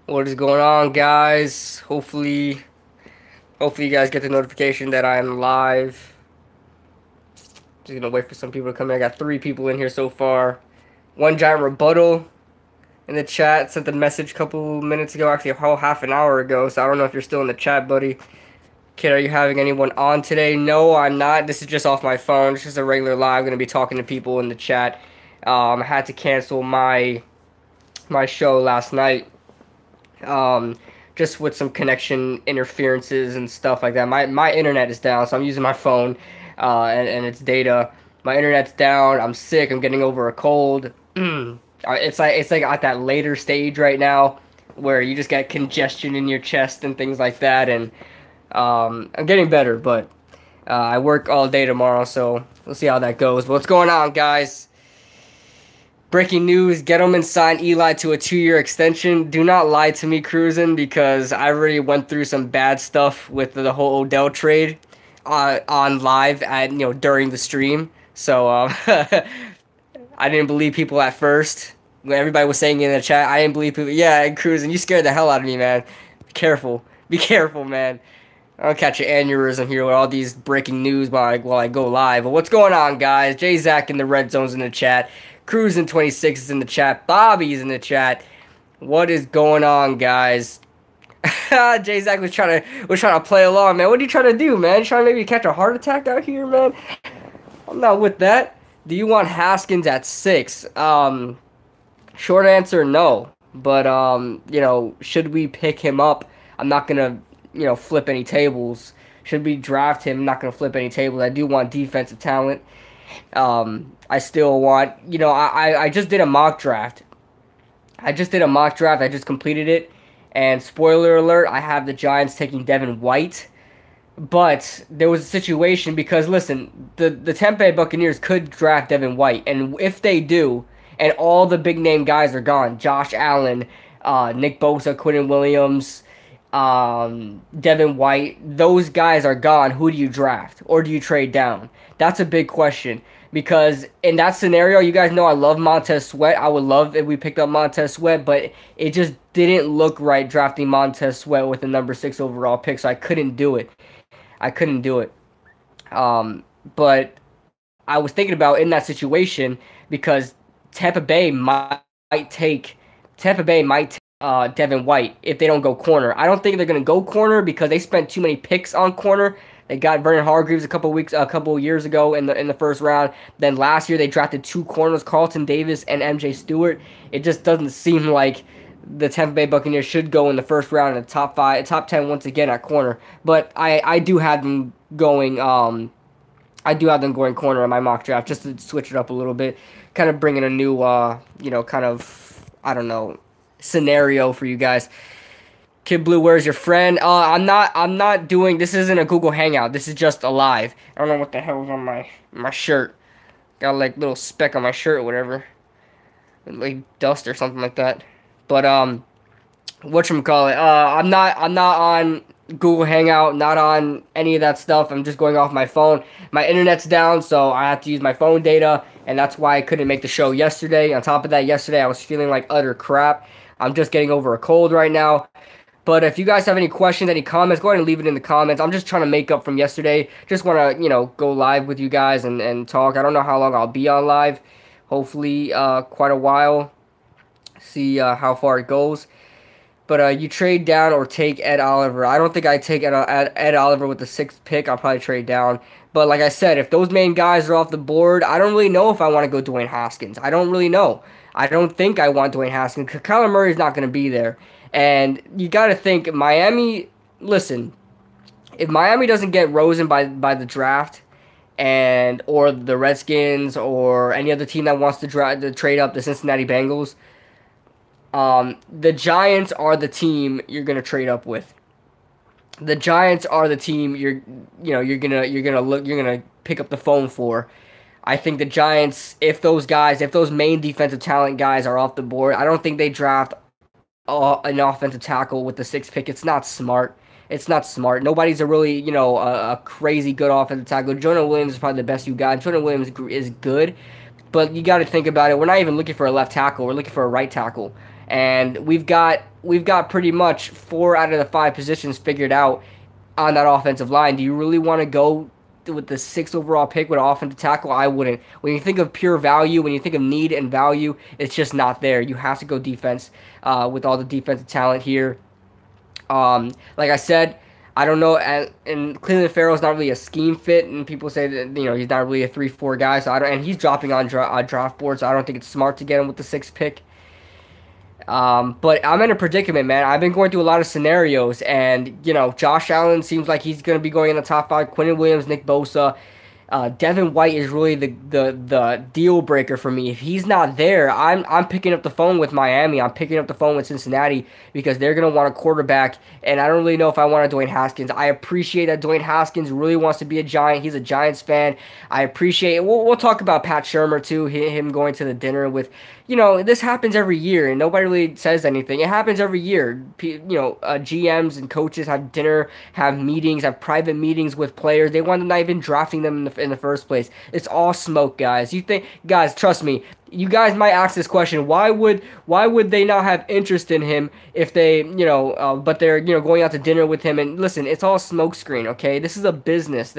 What is going on, guys? Hopefully you guys get the notification that I'm live. Just gonna wait for some people to come in. I got 3 people in here so far. One giant rebuttal in the chat sent the message a couple minutes ago, actually a whole half an hour ago. So I don't know if you're still in the chat, buddy. Kid, are you having anyone on today? No, I'm not. This is just off my phone. It's just a regular live. I'm gonna be talking to people in the chat. I had to cancel my show last night. um, just with some connection interferences and stuff like that. My internet is down, so I'm using my phone, and its data. My internet's down. I'm sick. I'm getting over a cold. It's like at that later stage right now where you just get congestion in your chest and things like that, and I'm getting better, but I work all day tomorrow, so we'll see how that goes. But what's going on, guys? Breaking news, Gettleman signed Eli to a 2-year extension. Do not lie to me, Cruisin', because I already went through some bad stuff with the whole Odell trade on live during the stream. So I didn't believe people at first. When everybody was saying it in the chat, I didn't believe people. Yeah, and Cruisin', you scared the hell out of me, man. Be careful. Be careful, man. I'll catch an aneurysm here with all these breaking news while I go live. But what's going on, guys? Jay Zach in the red zone's in the chat. Cruisin' 26 is in the chat. Bobby's in the chat. What is going on, guys? Jay Zach was trying to play along, man. What are you trying to do, man? You trying to maybe catch a heart attack out here, man? I'm not with that. Do you want Haskins at 6? Short answer, no. But should we pick him up? I'm not gonna, flip any tables. Should we draft him? I'm not gonna flip any tables. I do want defensive talent. I still want, I just did a mock draft. I just completed it. And spoiler alert, I have the Giants taking Devin White. But there was a situation because, listen, the Tampa Bay Buccaneers could draft Devin White. And if they do, and all the big name guys are gone, Josh Allen, Nick Bosa, Quinton Williams, Devin White, those guys are gone. Who do you draft? Or do you trade down? That's a big question. Because in that scenario, you guys know I love Montez Sweat. I would love if we picked up Montez Sweat, but it just didn't look right drafting Montez Sweat with the number 6 overall pick, so I couldn't do it. But I was thinking about in that situation because Tampa Bay might take Devin White if they don't go corner. I don't think they're gonna go corner because they spent too many picks on corner. They got Vernon Hargreaves a couple years ago in the first round. Then last year they drafted 2 corners, Carlton Davis and MJ Stewart. It just doesn't seem like the Tampa Bay Buccaneers should go in the first round in the top 10 once again at corner. But I do have them going. I do have them going corner in my mock draft just to switch it up a little bit, kind of bringing a new kind of, I don't know, scenario for you guys. Kid Blue, where's your friend? I'm not doing, this isn't a Google Hangout. This is just a live. I don't know what the hell's on my shirt. Got like little speck on my shirt or whatever. Like dust or something like that. But whatchamacallit? I'm not on Google Hangout, not on any of that stuff. I'm just going off my phone. My internet's down, so I have to use my phone data, and that's why I couldn't make the show yesterday. On top of that, yesterday I was feeling like utter crap. I'm just getting over a cold right now. But if you guys have any questions, any comments, go ahead and leave it in the comments. I'm just trying to make up from yesterday. Just want to, go live with you guys and talk. I don't know how long I'll be on live. Hopefully, quite a while. See how far it goes. But you trade down or take Ed Oliver. I don't think I take Ed Oliver with the 6th pick. I'll probably trade down. But like I said, if those main guys are off the board, I don't really know if I want to go Dwayne Haskins. I don't really know. I don't think I want Dwayne Haskins because Kyler Murray's not going to be there. And you got to think Miami. Listen, if Miami doesn't get Rosen by the draft, or the Redskins or any other team that wants to trade up, the Cincinnati Bengals, the Giants are the team you're gonna trade up with. The Giants are the team you're gonna pick up the phone for. I think the Giants, if those main defensive talent guys are off the board, I don't think they draft an offensive tackle with the 6th pick. It's not smart. It's not smart. Nobody's a really, a crazy good offensive tackle. Jonah Williams is probably the best you got. Jonah Williams is good, But you got to think about it. We're not even looking for a left tackle. We're looking for a right tackle, and we've got pretty much 4 out of the 5 positions figured out on that offensive line. Do you really want to go with the 6th overall pick with an offensive tackle? I wouldn't. When you think of pure value, when you think of need and value, it's just not there. You have to go defense with all the defensive talent here. Like I said, I don't know, and Cleveland Farrell's not really a scheme fit, and people say that he's not really a 3-4 guy. So I don't, and he's dropping on draft boards. So I don't think it's smart to get him with the 6th pick. But I'm in a predicament, man. I've been going through a lot of scenarios, and Josh Allen seems like he's going to be going in the top 5. Quinnen Williams, Nick Bosa, Devin White is really the deal breaker for me. If he's not there, I'm picking up the phone with Miami. I'm picking up the phone with Cincinnati because they're gonna want a quarterback, and I don't really know if I want a Dwayne Haskins. I appreciate that Dwayne Haskins really wants to be a Giant. He's a Giants fan. I appreciate it. We'll talk about Pat Shurmur too. Him going to the dinner with. This happens every year, and nobody really says anything. It happens every year. GMs and coaches have dinner, have meetings, have private meetings with players. They want to not even drafting them in the first place. It's all smoke, guys. Guys, trust me. You guys might ask this question: Why would they not have interest in him if they, but they're, going out to dinner with him? And listen, it's all smokescreen. Okay, this is a business.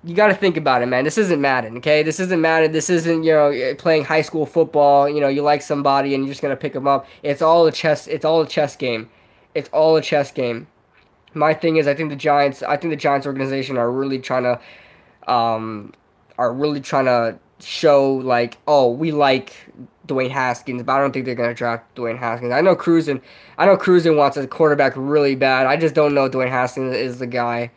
You got to think about it, man. This isn't Madden, okay? This isn't Madden. This isn't, playing high school football. You like somebody and you're just going to pick them up. It's all a chess game. It's all a chess game. My thing is, I think the Giants organization are really trying to show like, oh, we like Dwayne Haskins, but I don't think they're going to draft Dwayne Haskins. I know Cruzen wants a quarterback really bad. I just don't know Dwayne Haskins is the guy.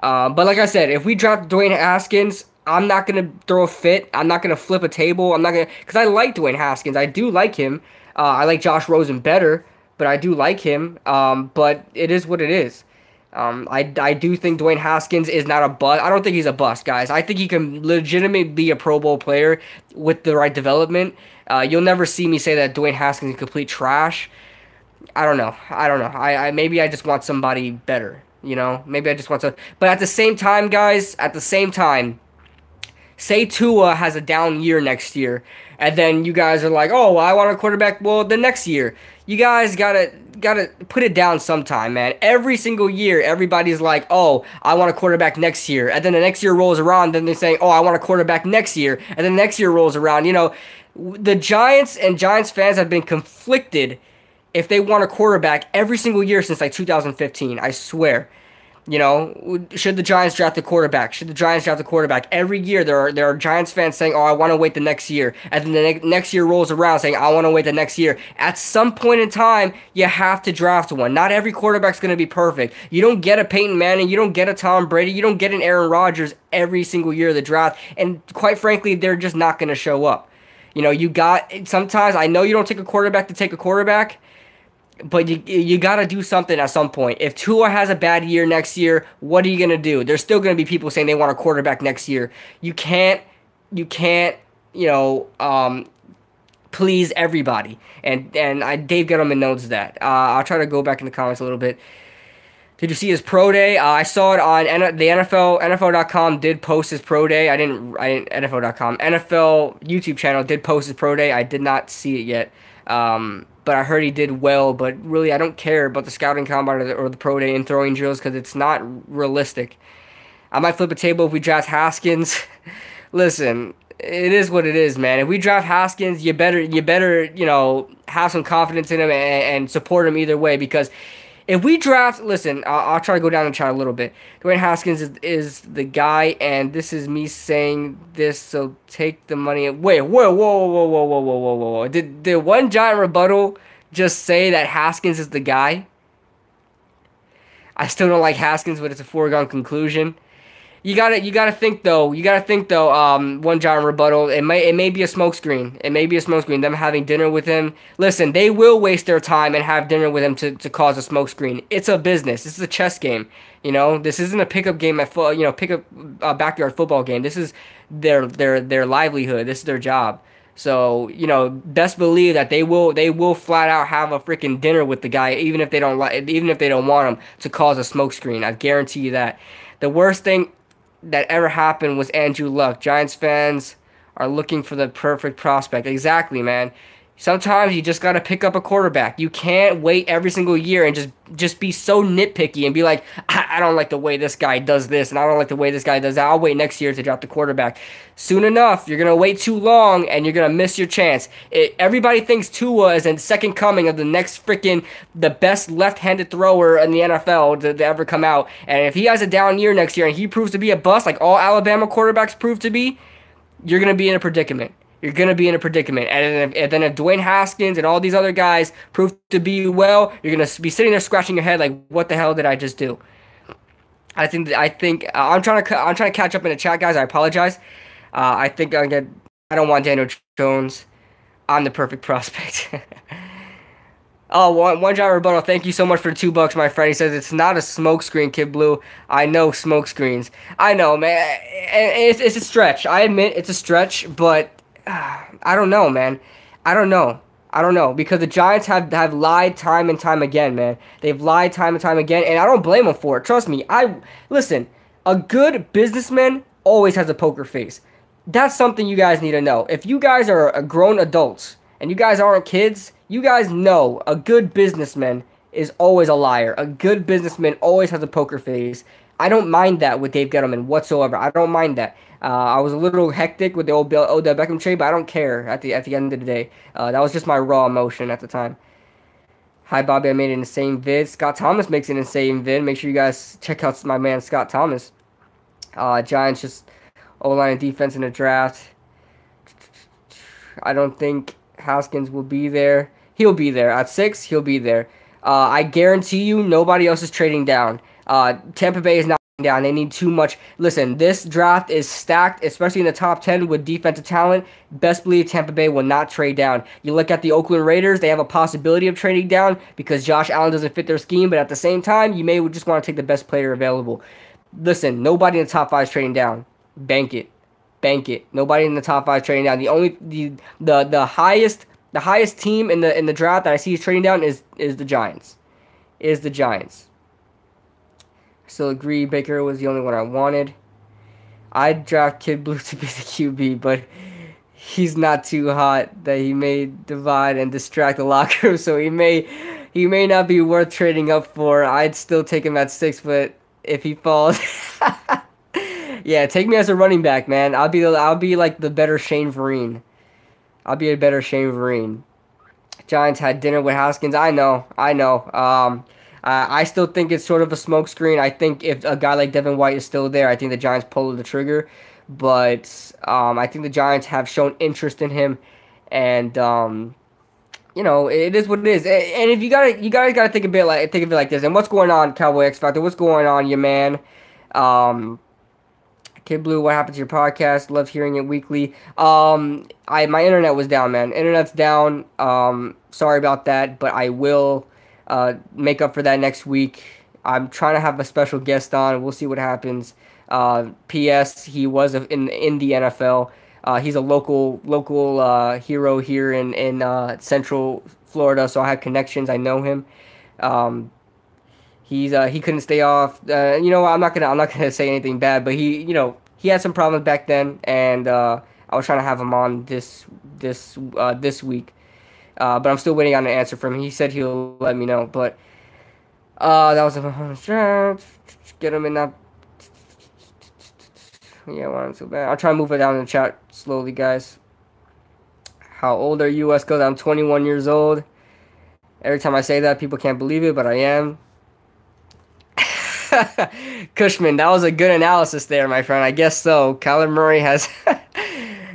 But like I said, if we draft Dwayne Haskins, I'm not going to throw a fit. I'm not going to flip a table. Because I like Dwayne Haskins. I do like him. I like Josh Rosen better, but I do like him. But it is what it is. I do think Dwayne Haskins is not a bust. I don't think he's a bust, guys. I think he can legitimately be a Pro Bowl player with the right development. You'll never see me say that Dwayne Haskins is complete trash. I don't know. Maybe I just want somebody better. Maybe I just want to. But at the same time, guys, say Tua has a down year next year, and then you guys are like, oh, I want a quarterback. Well, the next year, you guys gotta put it down sometime, man. Every single year, everybody's like, oh, I want a quarterback next year, and then the next year rolls around, then they're saying, oh, I want a quarterback next year, and then the next year rolls around. The Giants and Giants fans have been conflicted if they want a quarterback every single year since like 2015. I swear. Should the Giants draft a quarterback? Should the Giants draft a quarterback? Every year there are Giants fans saying, oh, I want to wait the next year. And then the next year rolls around saying, I want to wait the next year. At some point in time, you have to draft one. Not every quarterback's going to be perfect. You don't get a Peyton Manning. You don't get a Tom Brady. You don't get an Aaron Rodgers every single year of the draft. And quite frankly, they're just not going to show up. Sometimes I know you don't take a quarterback to take a quarterback, but you got to do something at some point. If Tua has a bad year next year, what are you going to do? There's still going to be people saying they want a quarterback next year. You can't, please everybody. And Dave Gettleman knows that. I'll try to go back in the comments a little bit. Did you see his pro day? I saw it on the NFL. NFL.com did post his pro day. I didn't NFL.com. NFL YouTube channel did post his pro day. I did not see it yet. But I heard he did well. But really, I don't care about the scouting combine or the pro day and throwing drills because it's not realistic. I might flip a table if we draft Haskins. Listen, it is what it is, man. If we draft Haskins, you better have some confidence in him and support him either way, because if we draft, listen, I'll try to go down the chart a little bit. Dwayne Haskins is the guy, and this is me saying this, so take the money. Wait, whoa. Did one giant rebuttal just say that Haskins is the guy? I still don't like Haskins, but it's a foregone conclusion. You gotta think though. One giant rebuttal. It may be a smokescreen. It may be a smokescreen. Them having dinner with him. Listen, they will waste their time and have dinner with him to cause a smokescreen. It's a business. This is a chess game. This isn't a pickup game at backyard football game. This is their livelihood. This is their job. So best believe that they will flat out have a freaking dinner with the guy, even if they don't want him to cause a smokescreen. I guarantee you that. The worst thing that ever happened was Andrew Luck. Giants fans are looking for the perfect prospect. Exactly, man. Sometimes you just got to pick up a quarterback. You can't wait every single year and just be so nitpicky and be like, I don't like the way this guy does this and I don't like the way this guy does that. I'll wait next year to draft the quarterback. Soon enough, you're going to wait too long and you're going to miss your chance. Everybody thinks Tua is the second coming of the next freaking, the best left-handed thrower in the NFL to ever come out. And if he has a down year next year and he proves to be a bust like all Alabama quarterbacks prove to be, you're going to be in a predicament. You're going to be in a predicament. And then if Dwayne Haskins and all these other guys prove to be well, you're going to be sitting there scratching your head like, what the hell did I just do? I think I'm trying to catch up in the chat, guys. I apologize. I don't want Daniel Jones. I'm the perfect prospect. Oh, one John Rebuttal. Thank you so much for the $2, my friend. He says it's not a smokescreen, Kid Blue. I know smokescreens. I know, man. It's a stretch. I admit it's a stretch, but I don't know, man. I don't know because the Giants have lied time and time again, man. They've lied time and time again, and I don't blame them for it. Trust me. Listen. A good businessman always has a poker face. That's something you guys need to know. If you guys are grown adults and you guys aren't kids, you guys know a good businessman is always a liar. A good businessman always has a poker face. I don't mind that with Dave Gettleman whatsoever. I don't mind that. I was a little hectic with the Odell Beckham trade, but I don't care at the end of the day. That was just my raw emotion at the time. Hi, Bobby. I made an insane vid. Scott Thomas makes an insane vid. Make sure you guys check out my man Scott Thomas. Giants just O-line and defense in the draft. I don't think Haskins will be there. He'll be there. At 6, he'll be there. I guarantee you nobody else is trading down. Tampa Bay is not down. They need too much. Listen, this draft is stacked, especially in the top 10 with defensive talent. Best believe Tampa Bay will not trade down. You look at the Oakland Raiders, they have a possibility of trading down because Josh Allen doesn't fit their scheme, but at the same time, you may just want to take the best player available. Listen, nobody in the top 5 is trading down. Bank it. Bank it. Nobody in the top 5 is trading down. The highest team in the draft that I see is trading down is the Giants. Is the Giants. Still agree Baker was the only one I wanted. I'd draft Kid Blue to be the QB, but he's not too hot that he may divide and distract the locker room, so he may not be worth trading up for. I'd still take him at 6, but if he falls yeah, take me as a running back, man. I'll be like the better Shane Vereen. I'll be a better Shane Vereen. Giants had dinner with Haskins. I know. I still think it's sort of a smokescreen. I think if a guy like Devin White is still there, I think the Giants pull the trigger. But I think the Giants have shown interest in him, and it is what it is. And if you guys gotta think of it like this. And what's going on, Cowboy X Factor? What's going on, your man? Kid Blue, what happened to your podcast? Love hearing it weekly. My internet was down, man. Internet's down. Sorry about that, but I will make up for that next week. I'm trying to have a special guest on. We'll see what happens. P.S. He was in the NFL. He's a local hero here in Central Florida, so I have connections. I know him. He couldn't stay off. I'm not gonna say anything bad, but he had some problems back then, and I was trying to have him on this week. But I'm still waiting on an answer from him. He said he'll let me know, but that was a get him in that. Yeah, wasn't so bad. I'll try and move it down in the chat slowly, guys. How old are you, West Coast? I'm 21 years old. Every time I say that, people can't believe it, but I am. Cushman, that was a good analysis there, my friend. I guess so. Kyler Murray has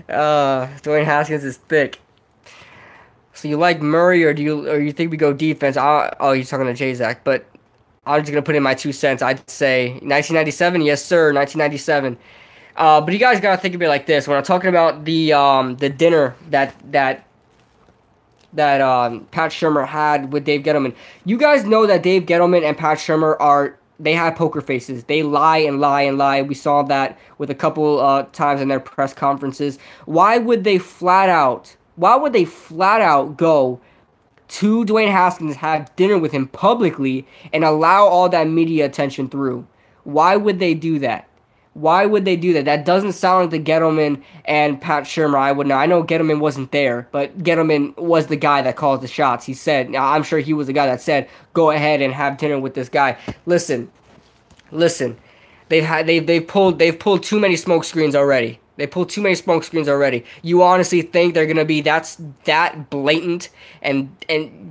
Dwayne Haskins is thick. So you like Murray, or you think we go defense? You're talking to J-Zac, but I'm just gonna put in my 2 cents. I'd say 1997, yes sir, 1997. But you guys gotta think of it like this: when I'm talking about the dinner that Pat Shurmur had with Dave Gettleman, you guys know that Dave Gettleman and Pat Shurmur they have poker faces. They lie and lie and lie. We saw that with a couple times in their press conferences. Why would they flat out go to Dwayne Haskins, have dinner with him publicly, and allow all that media attention through? Why would they do that? Why would they do that? That doesn't sound like the Gettleman and Pat Shurmur I would know. I know Gettleman wasn't there, but Gettleman was the guy that called the shots. He said, I'm sure he was the guy that said, go ahead and have dinner with this guy. Listen. They've pulled too many smoke screens already. They pulled too many smoke screens already. You honestly think they're gonna be that blatant and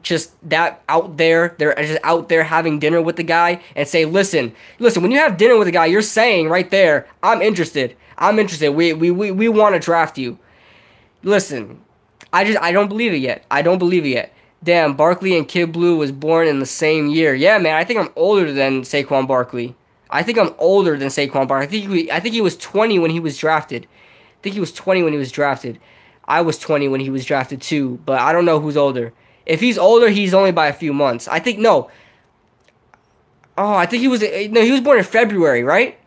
just that out there? They're just out there having dinner with the guy and say, listen. When you have dinner with a guy, you're saying right there, I'm interested. We want to draft you. Listen, I don't believe it yet. Damn, Barkley and Kid Blue was born in the same year. Yeah, man, I think I'm older than Saquon Barkley. I think he was 20 when he was drafted. I was 20 when he was drafted too, but I don't know who's older. If he's older, he's only by a few months. I think no. Oh, I think he was born in February, right?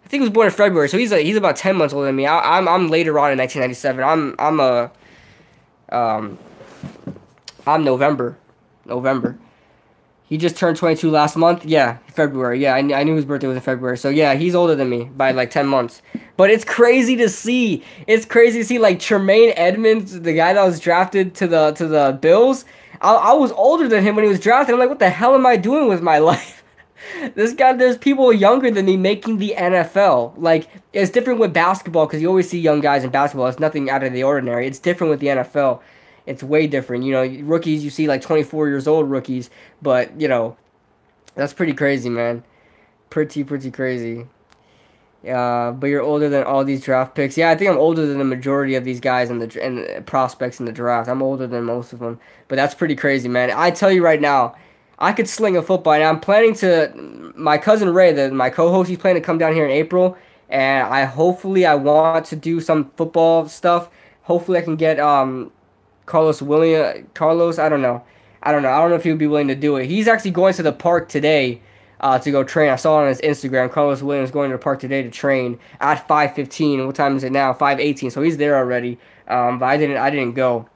I think he was born in February, so he's about 10 months older than me. I'm later on in 1997. I'm November. He just turned 22 last month. Yeah, February. Yeah, I knew his birthday was in February. So yeah, he's older than me by like 10 months. But it's crazy to see. Like Tremaine Edmonds, the guy that was drafted to the Bills. I was older than him when he was drafted. I'm like, what the hell am I doing with my life? This guy, there's people younger than me making the NFL. Like, it's different with basketball because you always see young guys in basketball. It's nothing out of the ordinary. It's different with the NFL. It's way different. You know, rookies, you see like 24 years old rookies, but, you know, that's pretty crazy, man. Pretty crazy. But you're older than all these draft picks. Yeah, I think I'm older than the majority of these guys and the prospects in the draft. I'm older than most of them. But that's pretty crazy, man. I tell you right now, I could sling a football. And I'm planning to, my cousin Ray, my co-host, he's planning to come down here in April. And I want to do some football stuff. Hopefully I can get, Carlos, I don't know. I don't know if he would be willing to do it. He's actually going to the park today to go train. I saw it on his Instagram. Carlos Williams going to the park today to train at 5:15. What time is it now? 5:18. So he's there already. But I didn't go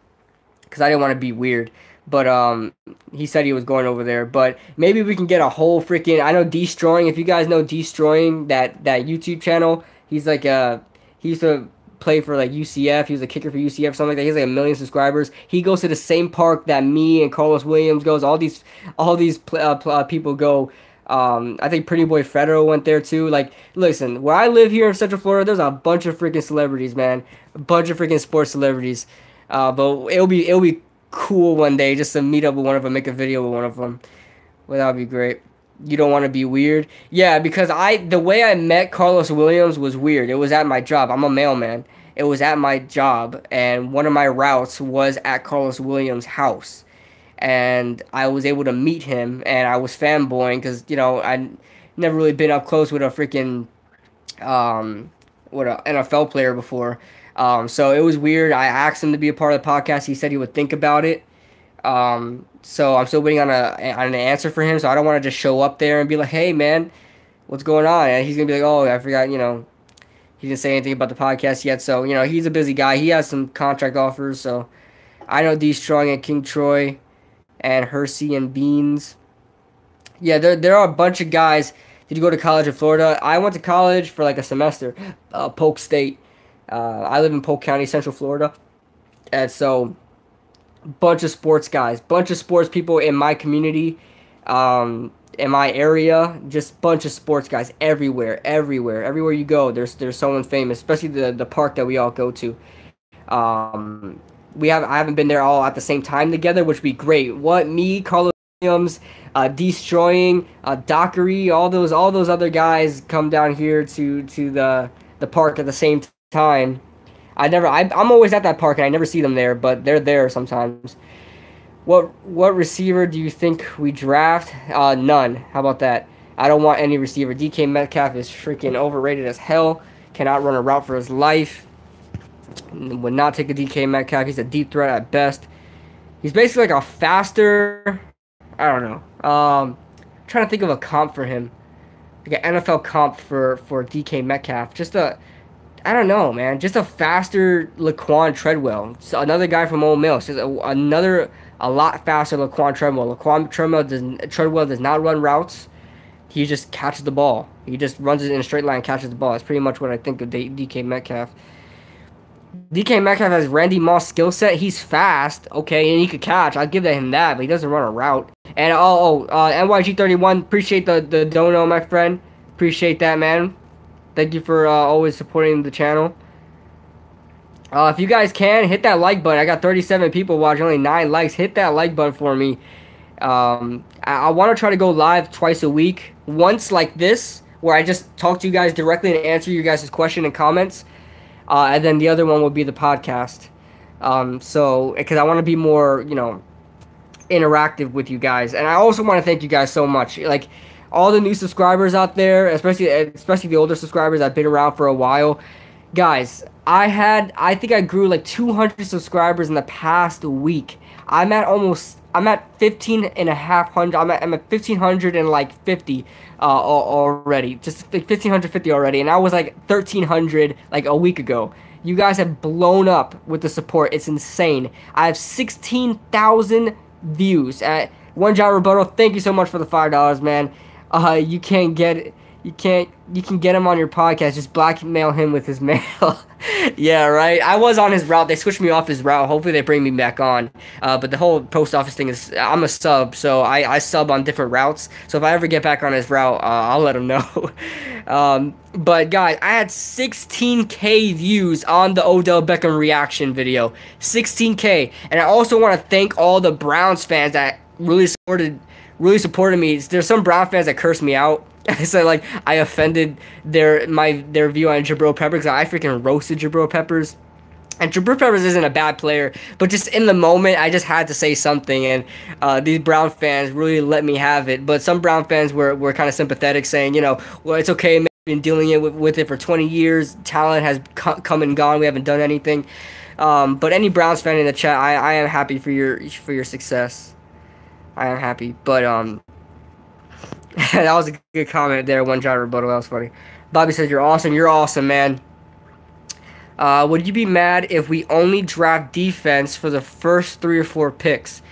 because I didn't want to be weird. But he said he was going over there. But maybe we can get a whole freaking. I know Destroying. If you guys know Destroying, that YouTube channel, he's like he used to play for like UCF. He was a kicker for UCF, something like that. He has like 1 million subscribers. He goes to the same park that me and Carlos Williams goes. All these people go. I think Pretty Boy Fredo went there too. Like, listen, where I live here in Central Florida, there's a bunch of freaking celebrities, man. A bunch of freaking sports celebrities. But it'll be cool one day just to meet up with one of them, make a video with one of them. Well, that would be great. You don't want to be weird? Yeah, because the way I met Carlos Williams was weird. It was at my job. I'm a mailman. It was at my job, and one of my routes was at Carlos Williams' house. And I was able to meet him, and I was fanboying because, you know, I'd never really been up close with a freaking NFL player before. So it was weird. I asked him to be a part of the podcast. He said he would think about it. So I'm still waiting on an answer for him. So I don't want to just show up there and be like, hey, man, what's going on? And he's going to be like, oh, I forgot, you know, he didn't say anything about the podcast yet. So, you know, he's a busy guy. He has some contract offers. So I know D Strong and King Troy and Hersey and Beans. Yeah, there are a bunch of guys. Did you go to college in Florida? I went to college for like a semester, Polk State. I live in Polk County, Central Florida. And so bunch of sports guys, bunch of sports people in my community, in my area, just bunch of sports guys everywhere you go. There's someone famous, especially the park that we all go to. I haven't been there all at the same time together, which would be great. Me, Carlos Williams, Destroying, Dockery, all those other guys come down here to the park at the same time. I'm always at that park and I never see them there, but they're there sometimes. What receiver do you think we draft? None. How about that? I don't want any receiver. DK Metcalf is freaking overrated as hell. Cannot run a route for his life. Would not take a DK Metcalf. He's a deep threat at best. He's basically like a faster. I don't know. Trying to think of a comp for him, like an NFL comp for DK Metcalf. I don't know, man. Just a faster Laquan Treadwell. So another guy from Ole Miss. Just a lot faster Laquan Treadwell. Treadwell does not run routes. he just catches the ball. He just runs it in a straight line and catches the ball. That's pretty much what I think of DK Metcalf. DK Metcalf has Randy Moss skill set. He's fast, okay, and he could catch. I'll give him that, but he doesn't run a route. And NYG31, appreciate the dono, my friend. Appreciate that, man. Thank you for always supporting the channel. If you guys can, hit that like button. I got 37 people watching, only 9 likes. Hit that like button for me. I want to try to go live twice a week. Once like this, where I just talk to you guys directly and answer you guys' question and comments. And then the other one will be the podcast. Because I want to be more, interactive with you guys. And I also want to thank you guys so much. Like, all the new subscribers out there, especially the older subscribers that have been around for a while. Guys, I think I grew like 200 subscribers in the past week. I'm at 1,550. I'm at 1,550 already. Just like 1,550 already. And I was like 1,300 like a week ago. You guys have blown up with the support. It's insane. I have 16,000 views at One John Rebuttal. Thank you so much for the $5, man. You can get him on your podcast. Just blackmail him with his mail. Yeah, right. I was on his route. They switched me off his route. Hopefully they bring me back on. But the whole post office thing is, I'm a sub, so I sub on different routes. So if I ever get back on his route, I'll let him know. But guys, I had 16K views on the Odell Beckham reaction video. 16K. And I also want to thank all the Browns fans that really supported me. There's some Brown fans that cursed me out. So like I offended their view on Jabril Peppers. I freaking roasted Jabril Peppers. And Jabril Peppers isn't a bad player, but just in the moment, I just had to say something, and these Brown fans really let me have it. But some Brown fans were kind of sympathetic, saying, well, it's okay, man, we've been dealing with it for 20 years. Talent has come and gone. We haven't done anything. But any Browns fan in the chat, I am happy for your success. I am happy, but that was a good comment there. One John Rebuttal, that was funny. Bobby says you're awesome. You're awesome, man. Would you be mad if we only draft defense for the first 3 or 4 picks?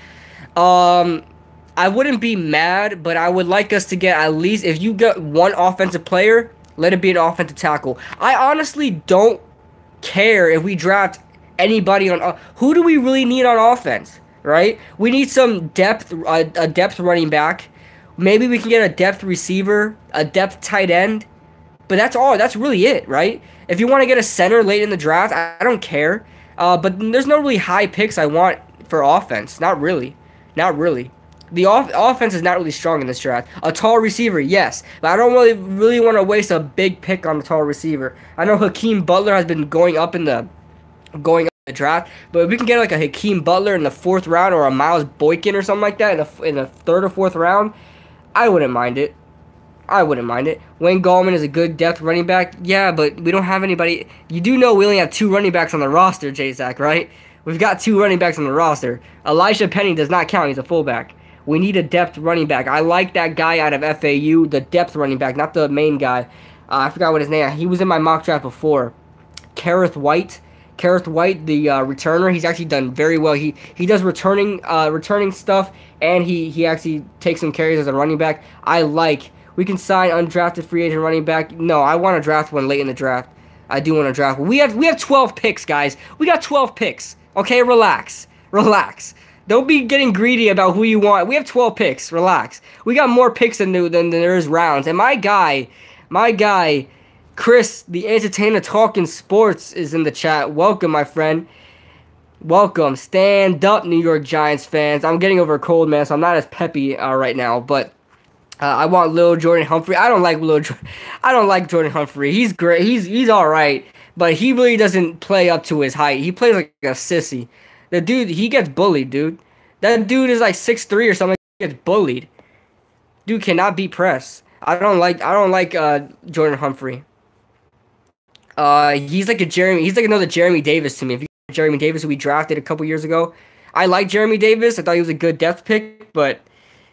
I wouldn't be mad, but I would like us to get at least, if you get one offensive player, let it be an offensive tackle. I honestly don't care if we draft anybody on. Who do we really need on offense, right? We need some depth, a depth running back. Maybe we can get a depth receiver, a depth tight end. But that's all. That's really it, right? If you want to get a center late in the draft, I don't care. But there's no really high picks I want for offense. Not really. Not really. The offense is not really strong in this draft. A tall receiver, yes. But I don't really want to waste a big pick on a tall receiver. I know Hakeem Butler has been going up in the draft. But if we can get like a Hakeem Butler in the 4th round or a Miles Boykin or something like that in the 3rd or 4th round, I wouldn't mind it. Wayne Gallman is a good depth running back. Yeah, but we don't have anybody. You do know we only have 2 running backs on the roster, J-Zach, right? We've got 2 running backs on the roster. Elijah Penny does not count. He's a fullback. We need a depth running back. I like that guy out of FAU, the depth running back, not the main guy. I forgot what his name is. He was in my mock draft before. Kareth White, the returner. He's actually done very well. He does returning stuff, and he actually takes some carries as a running back. We can sign undrafted free agent running back. No, I want to draft one late in the draft. I do want to draft one. We have 12 picks, guys. We got 12 picks. Okay, relax. Don't be getting greedy about who you want. We have 12 picks. Relax. We got more picks than there is rounds. And my guy, Chris, the entertainer talking sports, is in the chat. Welcome, my friend. Welcome. Stand up, New York Giants fans. I'm getting over a cold, man, so I'm not as peppy right now, but I want Lil Jordan Humphrey. I don't like Jordan Humphrey. He's great. He's all right, but he really doesn't play up to his height. He plays like a sissy. The dude, he gets bullied, dude. That dude is like 6'3" or something. He gets bullied. Dude cannot beat press. I don't like Jordan Humphrey. He's like another Jeremy Davis to me. If you Jeremy Davis, who we drafted a couple years ago, I like Jeremy Davis. I thought he was a good depth pick, but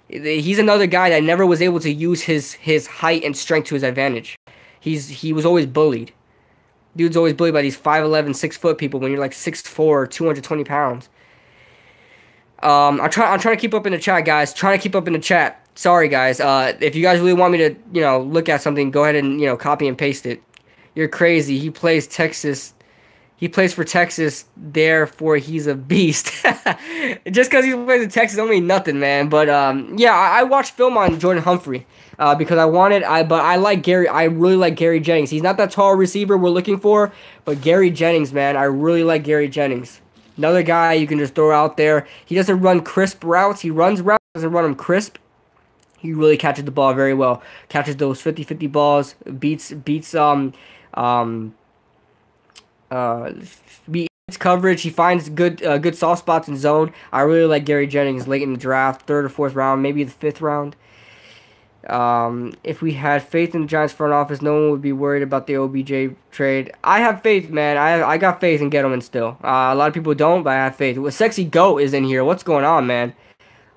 he's another guy that never was able to use his height and strength to his advantage. He was always bullied. Dude's always bullied by these 5'11", 6-foot people when you're like 6'4", 220 pounds. I'm trying to keep up in the chat, guys. Trying to keep up in the chat. Sorry, guys. If you guys really want me to, look at something, go ahead and, copy and paste it. You're crazy. He plays Texas. He plays for Texas, therefore he's a beast. Just because he plays in Texas don't mean nothing, man. But yeah, I watched film on Jordan Humphrey because but I like Gary. I really like Gary Jennings. He's not that tall receiver we're looking for, but Gary Jennings, man, I really like Gary Jennings. Another guy you can just throw out there. He doesn't run crisp routes. He runs routes, doesn't run them crisp. He really catches the ball very well. Catches those 50-50 balls. Beats coverage. He finds good soft spots in zone. I really like Gary Jennings late in the draft, 3rd or 4th round, maybe the 5th round. If we had faith in the Giants front office, no one would be worried about the OBJ trade. I have faith, man. I got faith in Gettleman still. A lot of people don't, but I have faith. Sexy Goat is in here. What's going on, man?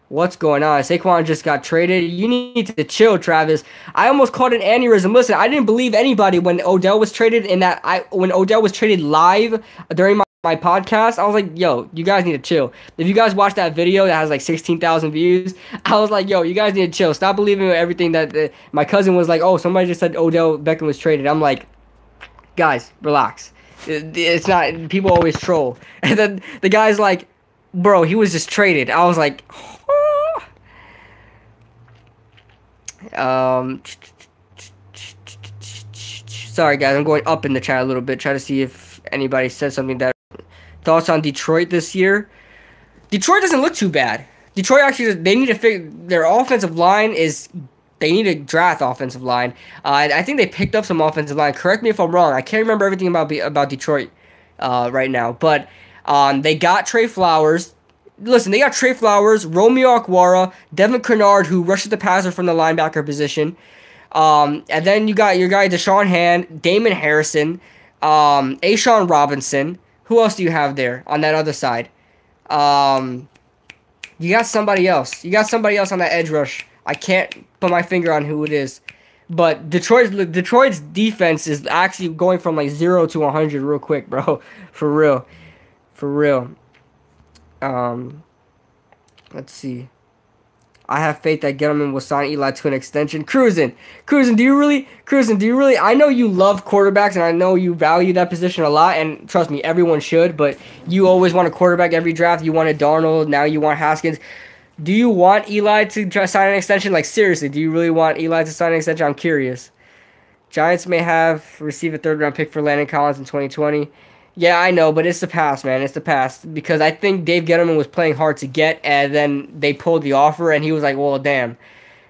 What's going on? Saquon just got traded. You need to chill, Travis. I almost caught an aneurysm. Listen, I didn't believe anybody when Odell was traded. When Odell was traded live during my podcast, I was like, yo, you guys need to chill. If you guys watch that video that has like 16,000 views, I was like, yo, you guys need to chill. Stop believing everything that my cousin was like, oh, somebody just said Odell Beckham was traded. I'm like, guys, relax. It's not, people always troll. And then the guy's like, bro, he was just traded. I was like, sorry guys, I'm going up in the chat a little bit, try to see if anybody said something that. Thoughts on Detroit this year? Detroit doesn't look too bad. Detroit actually, they need to figure their offensive line is. They need to draft offensive line. I think they picked up some offensive line. Correct me if I'm wrong. I can't remember everything about Detroit right now, but they got Trey Flowers. Listen, they got Trey Flowers, Romeo Okwara, Devin Kennard, who rushes the passer from the linebacker position. And then you got your guy Deshaun Hand, Damon Harrison, A'Shawn Robinson. Who else do you have there on that other side? You got somebody else. You got somebody else on that edge rush. I can't put my finger on who it is. But Detroit's defense is actually going from like 0 to 100 real quick, bro. For real. For real. Let's see. I have faith that Gettleman will sign Eli to an extension. Cruising, do you really? I know you love quarterbacks, and I know you value that position a lot, and trust me, everyone should, but you always want a quarterback every draft. You wanted Darnold, now you want Haskins. Do you want Eli to sign an extension? Like, seriously, do you really want Eli to sign an extension? I'm curious. Giants may have received a 3rd-round pick for Landon Collins in 2020. Yeah, I know, but it's the past, man. It's the past. Because I think Dave Gettleman was playing hard to get, and then they pulled the offer, and he was like, well, damn.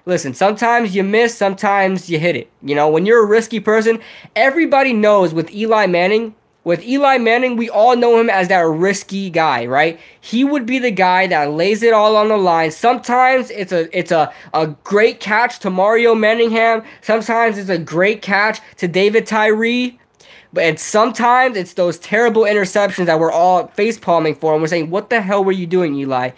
Listen, sometimes you miss, sometimes you hit it. You know, when you're a risky person, everybody knows with Eli Manning, we all know him as that risky guy, right? He would be the guy that lays it all on the line. Sometimes it's a great catch to Mario Manningham. Sometimes it's a great catch to David Tyree. And sometimes it's those terrible interceptions that we're all face-palming for, and we're saying, what the hell were you doing, Eli?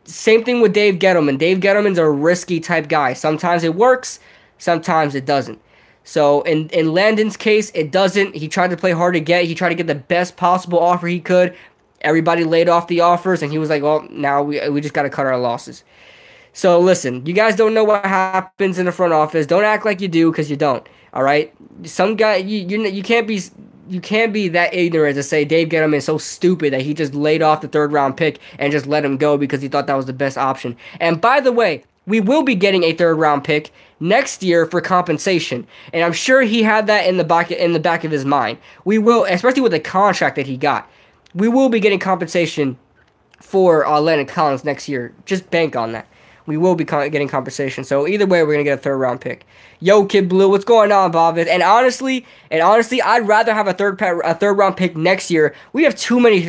Same thing with Dave Gettleman. Dave Gettleman's a risky type guy. Sometimes it works, sometimes it doesn't. So in Landon's case, it doesn't. He tried to play hard to get. He tried to get the best possible offer he could. Everybody laid off the offers, and he was like, well, now we just got to cut our losses. So listen, you guys don't know what happens in the front office. Don't act like you do, because you don't. All right, some guy you can't be that ignorant to say Dave Gettleman is so stupid that he just laid off the 3rd-round pick and just let him go because he thought that was the best option. And by the way, we will be getting a 3rd-round pick next year for compensation, and I'm sure he had that in the back of his mind. We will, especially with the contract that he got, we will be getting compensation for Landon Collins next year. Just bank on that. We will be getting compensation. So either way, we're gonna get a 3rd-round pick. Yo, Kid Blue, what's going on, Bob? And honestly, I'd rather have a 3rd-round pick next year. We have too many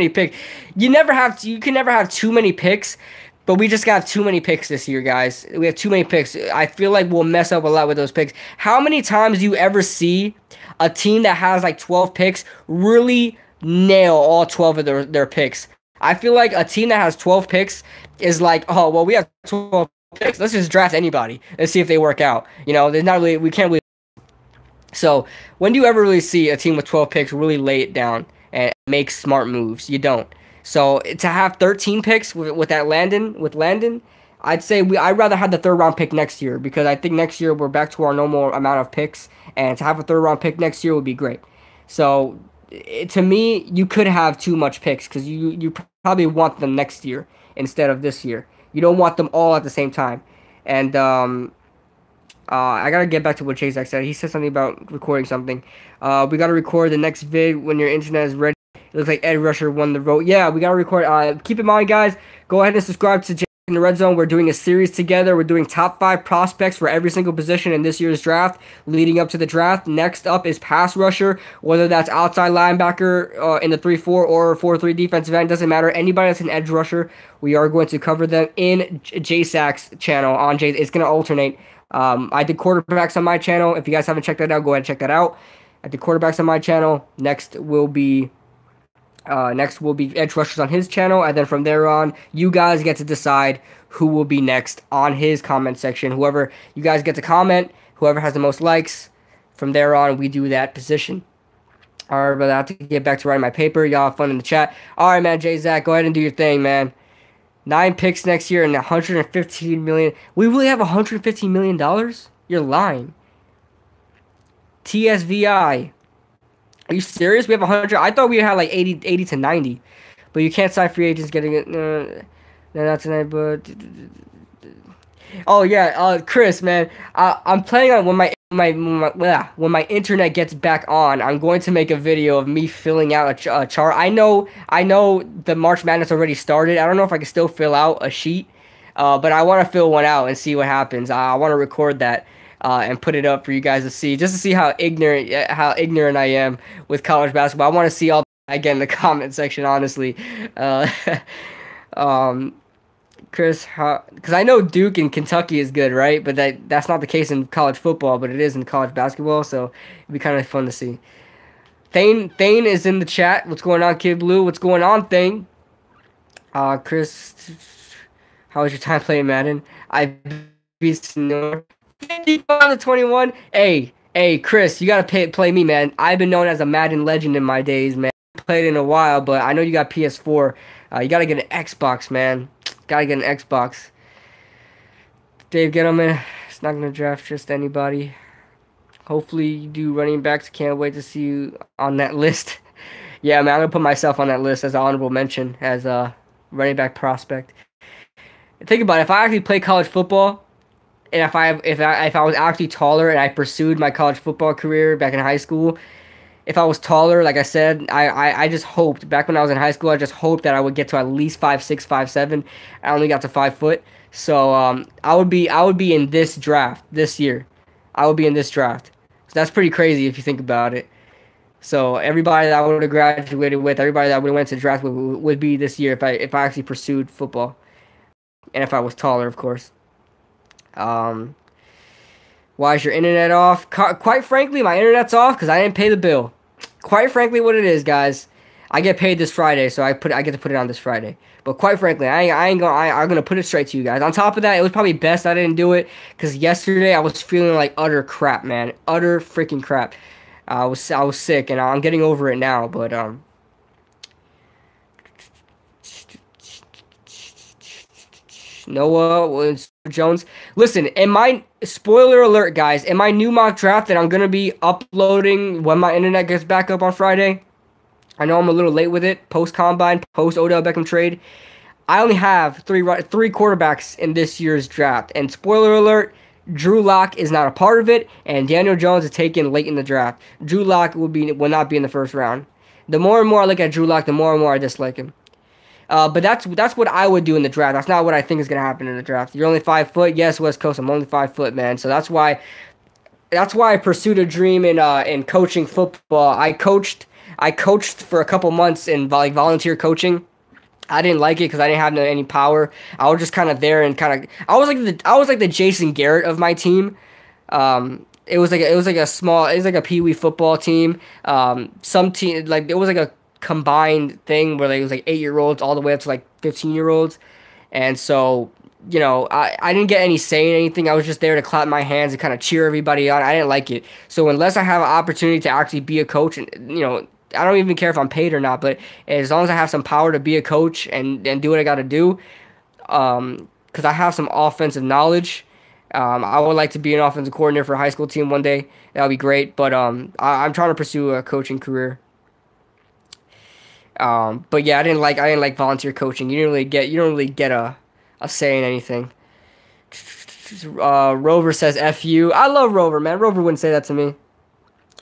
picks. You can never have too many picks, but we just got too many picks this year, guys. We have too many picks. I feel like we'll mess up a lot with those picks. How many times do you ever see a team that has like 12 picks really nail all 12 of their picks? I feel like a team that has 12 picks is like, oh, well, we have 12 picks. Let's just draft anybody and see if they work out. You know, there's not really, we can't really. So when do you ever really see a team with 12 picks really lay it down and make smart moves? You don't. So to have 13 picks with Landon, I'd say I'd rather have the third round pick next year because I think next year we're back to our normal amount of picks, and to have a third round pick next year would be great. So to me, you could have too much picks because you probably want them next year instead of this year. You don't want them all at the same time. And I gotta get back to what Chase said. He said something about recording something. We gotta record the next vid when your internet is ready. It looks like Ed Rusher won the vote. Yeah, we gotta record. Keep in mind, guys, go ahead and subscribe to in the Red Zone. We're doing a series together. We're doing top 5 prospects for every single position in this year's draft, leading up to the draft. Next up is pass rusher, whether that's outside linebacker in the 3-4 or 4-3 defensive end. Doesn't matter. Anybody that's an edge rusher, we are going to cover them in JSAC's channel. On Jay, it's going to alternate. I did quarterbacks on my channel. If you guys haven't checked that out, go ahead and check that out. I did quarterbacks on my channel. Next will be edge rushers on his channel, and then from there on, you guys get to decide who will be next on his comment section. Whoever you guys get to comment, whoever has the most likes, from there on, we do that position. All right, but I have to get back to writing my paper. Y'all have fun in the chat. All right, man, Zach, go ahead and do your thing, man. 9 picks next year and $115 million. We really have $115 million? You're lying. TSVI. Are you serious? We have 100. I thought we had like 80 to 90. But you can't sign free agents getting it. No, not tonight, but... Oh, yeah. Chris, man. I'm planning on when my internet gets back on, I'm going to make a video of me filling out a chart. I know the March Madness already started. I don't know if I can still fill out a sheet. But I want to fill one out and see what happens. I want to record that. And put it up for you guys to see, just to see how ignorant I am with college basketball. I want to see all that again in the comment section, honestly. Chris, because I know Duke and Kentucky is good, right? But that's not the case in college football, but it is in college basketball, so it'd be kind of fun to see. Thane is in the chat. What's going on, Kid Blue? What's going on, Thane? Chris, how was your time playing Madden? I beat Snore. 55 to 21. Hey, Chris, you gotta play me, man. I've been known as a Madden legend in my days, man. Played in a while, but I know you got PS4. You gotta get an Xbox, man. Gotta get an Xbox. Dave Gettleman, it's not gonna draft just anybody. Hopefully you do running backs. Can't wait to see you on that list. Yeah, man, I'm gonna put myself on that list as an honorable mention as a running back prospect. Think about it. If I actually play college football, and if I was actually taller and I pursued my college football career back in high school, if I was taller, like I said, I just hoped, back when I was in high school, I just hoped that I would get to at least 5'6", 5'7". I only got to 5 foot. So I would be in this draft this year. I would be in this draft. So that's pretty crazy if you think about it. So everybody that I would have graduated with, everybody that would have went to draft with would be this year if I actually pursued football. And if I was taller, of course. Why is your internet off? Quite frankly, my internet's off because I didn't pay the bill. Quite frankly, what it is, guys, I get paid this Friday, so I get to put it on this Friday. But quite frankly, I'm gonna put it straight to you guys. On top of that, it was probably best I didn't do it because yesterday I was feeling like utter crap, man, utter freaking crap. I was sick, and I'm getting over it now. But Noah Jones. Listen, in my spoiler alert, guys, in my new mock draft that I'm gonna be uploading when my internet gets back up on Friday. I know I'm a little late with it. Post combine, post Odell Beckham trade. I only have three quarterbacks in this year's draft. And spoiler alert, Drew Lock is not a part of it, and Daniel Jones is taken late in the draft. Drew Lock will not be in the first round. The more and more I look at Drew Lock, the more and more I dislike him. But that's what I would do in the draft. That's not what I think is gonna happen in the draft. You're only 5 foot. Yes, West Coast. I'm only 5 foot, man. So that's why I pursued a dream in coaching football. I coached for a couple months in volunteer coaching. I didn't like it because I didn't have any power. I was just kind of there and I was like the Jason Garrett of my team. It was like a peewee football team. Some team, like, it was like a combined thing where, like, it was like 8-year-olds all the way up to like 15-year-olds. And so, you know, I didn't get any say in anything. I was just there to clap my hands and kind of cheer everybody on. I didn't like it. So unless I have an opportunity to actually be a coach, and, you know, I don't even care if I'm paid or not, but as long as I have some power to be a coach and do what I got to do, because I have some offensive knowledge. I would like to be an offensive coordinator for a high school team one day. That would be great. But I'm trying to pursue a coaching career. But yeah, I didn't like volunteer coaching. You don't really get a say in anything. Rover says F you. I love Rover, man. Rover wouldn't say that to me.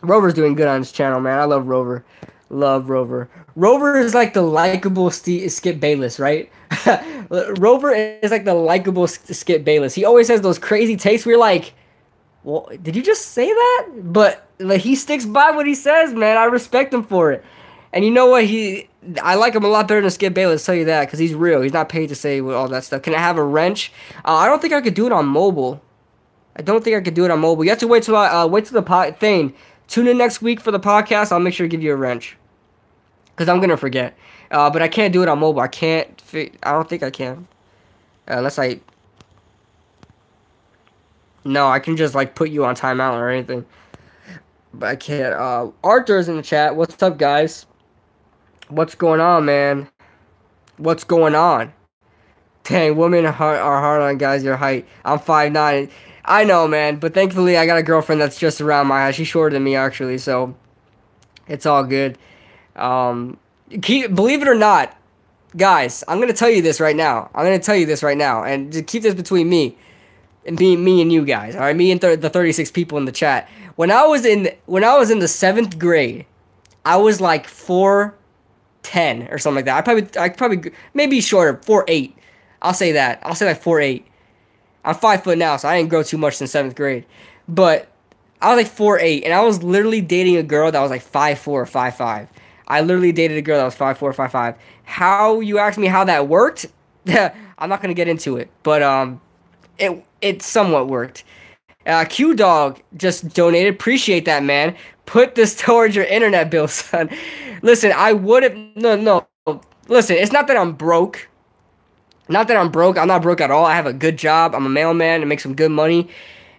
Rover's doing good on his channel, man. I love Rover. Love Rover. Rover is like the likable Skip Bayless, right? Rover is like the likable Skip Bayless. He always has those crazy takes where you're like, well, did you just say that? But like, he sticks by what he says, man. I respect him for it. And you know what? I like him a lot better than Skip Bayless, tell you that, because he's real. He's not paid to say all that stuff. Can I have a wrench? I don't think I could do it on mobile. I don't think I could do it on mobile. You have to wait till the thing. Tune in next week for the podcast. I'll make sure to give you a wrench, because I'm gonna forget. But I can't do it on mobile. I can't. I don't think I can, unless I. No, I can just like put you on timeout or anything. But I can't. Arthur's in the chat. What's up, guys? What's going on, man? What's going on? Dang, women are hard on guys your height. I'm 5'9". I know, man, but thankfully I got a girlfriend that's just around my height. She's shorter than me, actually, so it's all good. Believe it or not, guys, I'm gonna tell you this right now. And just keep this between me and you guys. All right, me and the 36 people in the chat. When I was in the 7th grade, I was like 4'10" or something like that. I probably maybe shorter, 4'8". I'll say that. I'll say like 4'8". I'm 5 foot now, so I didn't grow too much since 7th grade. But I was like 4'8", and I was literally dating a girl that was like 5'4" or 5'5". I literally dated a girl that was 5'4" or 5'5". How, you ask me how that worked? I'm not gonna get into it, but it somewhat worked. Q Dog just donated. Appreciate that, man. Put this towards your internet bill, son. Listen, I would have no. Listen, it's not that I'm broke. Not that I'm broke. I'm not broke at all. I have a good job. I'm a mailman and make some good money.